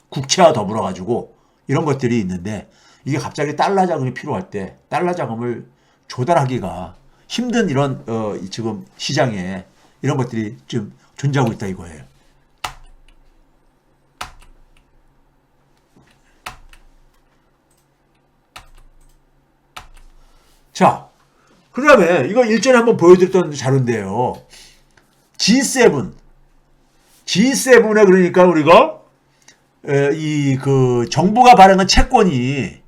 국채와 더불어 가지고 이런 것들이 있는데 이게 갑자기 달러 자금이 필요할 때 달러 자금을 조달하기가 힘든 이런 지금 시장에 이런 것들이 좀 존재하고 있다 이거예요. 자, 그 다음에 이거 일전에 한번 보여드렸던 자료인데요. G7에 그러니까 우리가 이 그 정부가 발행한 채권의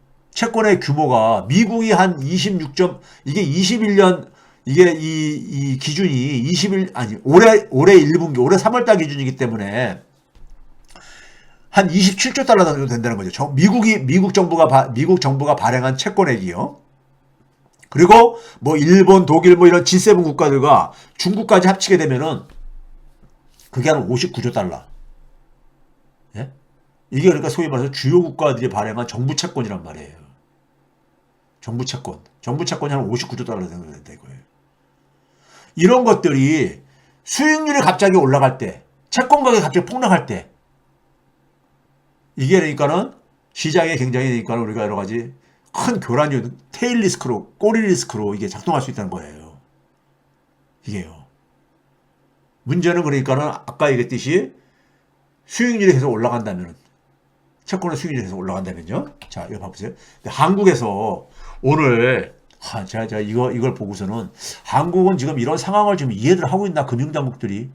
규모가 미국이 한 26점 이게 21년 이게 이 기준이 21 아니 올해 1분기 올해 3월달 기준이기 때문에 한 27조 달러 정도 된다는 거죠. 미국 정부가 발행한 채권액이요. 그리고 뭐 일본, 독일 뭐 이런 G7 국가들과 중국까지 합치게 되면은 그게 한 59조 달러. 예? 이게 그러니까 소위 말해서 주요 국가들이 발행한 정부 채권이란 말이에요. 정부 채권이 한 59조 달러 정도 된다 이거예요. 이런 것들이 수익률이 갑자기 올라갈 때, 채권 가격이 갑자기 폭락할 때, 이게 그러니까는 시장에 굉장히 그러니까 우리가 여러 가지 큰 교란 요인, 테일 리스크로, 꼬리 리스크로 이게 작동할 수 있다는 거예요. 이게요. 문제는 그러니까는 아까 얘기했듯이 수익률이 계속 올라간다면, 채권의 수익률이 계속 올라간다면요. 자, 이거 봐보세요. 한국에서 오늘, 제가 이걸 보고서는 한국은 지금 이런 상황을 지금 이해를 하고 있나, 금융당국들이.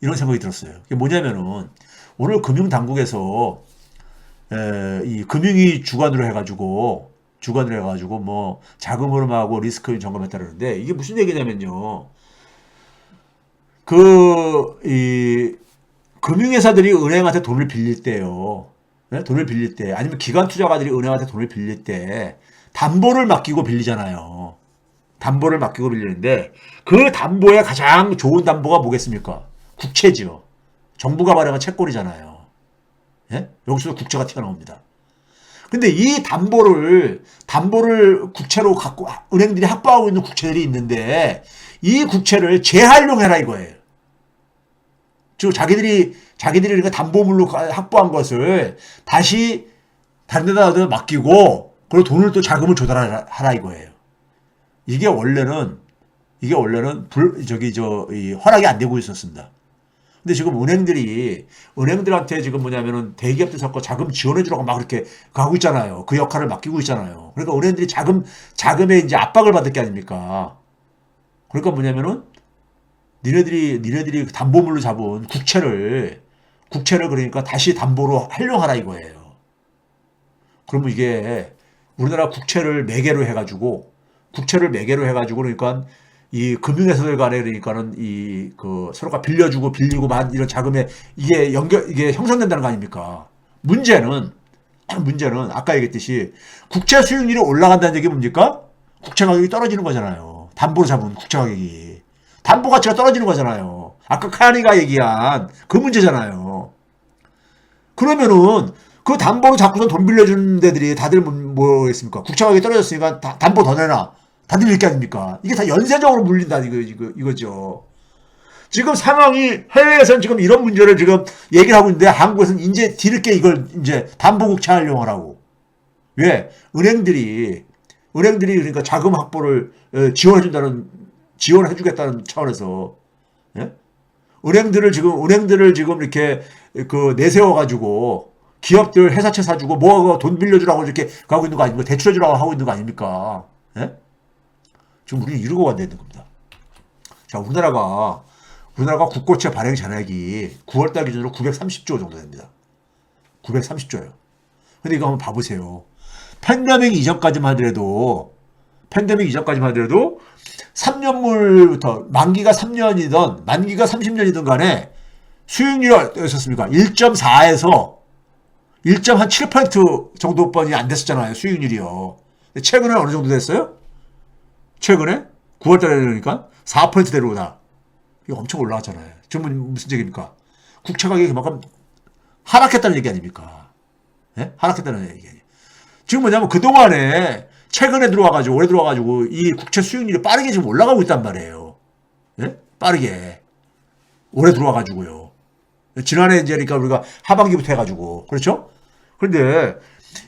이런 생각이 들었어요. 그게 뭐냐면은, 오늘 금융당국에서, 이 금융위 주관으로 해가지고 뭐 자금흐름하고 리스크 점검했다 그러는데 이게 무슨 얘기냐면요. 이 금융회사들이 은행한테 돈을 빌릴 때요. 네? 돈을 빌릴 때 아니면 기관 투자가들이 은행한테 돈을 빌릴 때 담보를 맡기고 빌리잖아요. 담보를 맡기고 빌리는데 그 담보에 가장 좋은 담보가 뭐겠습니까? 국채지요. 정부가 발행한 채권이잖아요. 예? 여기서도 국채가 튀어나옵니다. 근데 이 담보를 국채로 갖고 은행들이 확보하고 있는 국채들이 있는데 이 국채를 재활용해라 이거예요. 즉 자기들이 그러니까 담보물로 확보한 것을 다시 다른 데다 맡기고 그리고 돈을 또 자금을 조달하라 이거예요. 이게 원래는 이 허락이 안 되고 있었습니다. 근데 지금 은행들한테 지금 뭐냐면은 대기업들 자꾸 자금 지원해주라고 막 그렇게 가고 있잖아요. 그 역할을 맡기고 있잖아요. 그러니까 은행들이 자금에 이제 압박을 받을 게 아닙니까? 그러니까 뭐냐면은 니네들이 담보물로 잡은 국채를 그러니까 다시 담보로 활용하라 이거예요. 그러면 이게 우리나라 국채를 매개로 해가지고 그러니까 이 금융회사들 간에 그러니까는 서로가 빌려주고 빌리고 만 이런 자금에 이게 형성된다는 거 아닙니까? 문제는 아까 얘기했듯이 국채 수익률이 올라간다는 얘기 뭡니까? 국채 가격이 떨어지는 거잖아요. 담보로 잡은 국채 가격이. 담보 가치가 떨어지는 거잖아요. 아까 카니가 얘기한 그 문제잖아요. 그러면은 그 담보로 자꾸선 돈 빌려주는 데들이 다들 뭐겠습니까? 국채 가격이 떨어졌으니까 담보 더 내놔. 다들 이렇게 아닙니까? 이게 다 연쇄적으로 물린다 이거죠. 지금 상황이 해외에서는 지금 이런 문제를 지금 얘기를 하고 있는데 한국에서는 이제 뒤늦게 이걸 이제 담보국채 활용하라고. 왜? 은행들이 그러니까 자금 확보를 지원해주겠다는 차원에서 예? 은행들을 지금 이렇게 내세워가지고 기업들 회사채 사주고 뭐 돈 빌려주라고 이렇게 가고 있는 거 아닙니까? 대출해주라고 하고 있는 거 아닙니까? 예? 지금 우리는 이러고 앉아 있는 겁니다. 자, 우리나라가 국고채 발행 잔액이 9월달 기준으로 930조 정도 됩니다. 930조예요. 근데 이거 한번 봐보세요. 팬데믹 이전까지만 하더라도 3년물부터 만기가 3년이든 만기가 30년이든 간에 수익률이 어떻습니까? 1.4에서 1.7% 정도뿐이 안 됐었잖아요. 수익률이요. 최근에 어느 정도 됐어요? 최근에 9월달에 그러니까 4%대로 다 이거 엄청 올라갔잖아요. 지금 무슨 얘기입니까? 국채 가격이 그만큼 하락했다는 얘기 아닙니까? 예? 하락했다는 얘기. 지금 뭐냐면 그동안에 최근에 올해 들어와가지고 이 국채 수익률이 빠르게 지금 올라가고 있단 말이에요. 예? 빠르게. 올해 들어와가지고요. 지난해 이제 그러니까 우리가 하반기부터 해가지고. 그렇죠? 그런데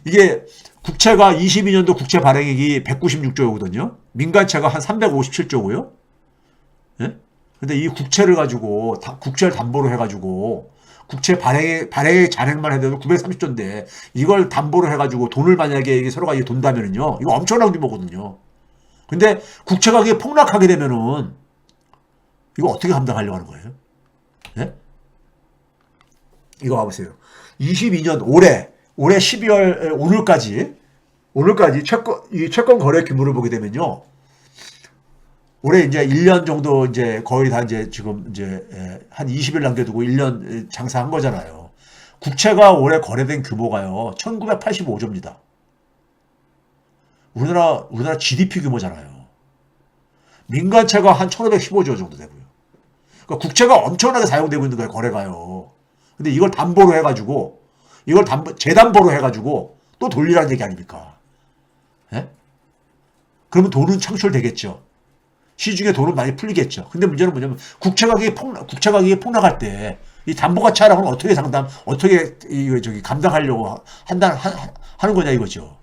이게 국채가 22년도 국채 발행액이 196조거든요. 민간채가 한 357조고요. 예? 근데 이 국채를 가지고 국채를 담보로 해가지고 국채 발행 잔액만 해도 930조인데 이걸 담보로 해가지고 돈을 만약에 이게 서로가 이게 돈다면은요, 이거 엄청난 규모거든요. 근데 국채 가격이 폭락하게 되면은 이거 어떻게 감당하려고 하는 거예요? 예? 이거 봐보세요. 22년 올해 12월 오늘까지 이 채권 거래 규모를 보게 되면요. 올해 이제 1년 정도 이제 거의 다 이제 지금 이제 한 20일 남겨두고 1년 장사한 거잖아요. 국채가 올해 거래된 규모가요. 1985조입니다. 우리나라 GDP 규모잖아요. 민간채가 한 1515조 정도 되고요. 그러니까 국채가 엄청나게 사용되고 있는 거예요, 거래가요. 근데 이걸 담보로 해가지고, 재담보로 해가지고 또 돌리라는 얘기 아닙니까? 예? 그러면 돈은 창출되겠죠. 시중에 돈은 많이 풀리겠죠. 근데 문제는 뭐냐면 국채 가격이 폭락할 때 이 담보가치 하락은 어떻게 감당하려고 하는 거냐 이거죠.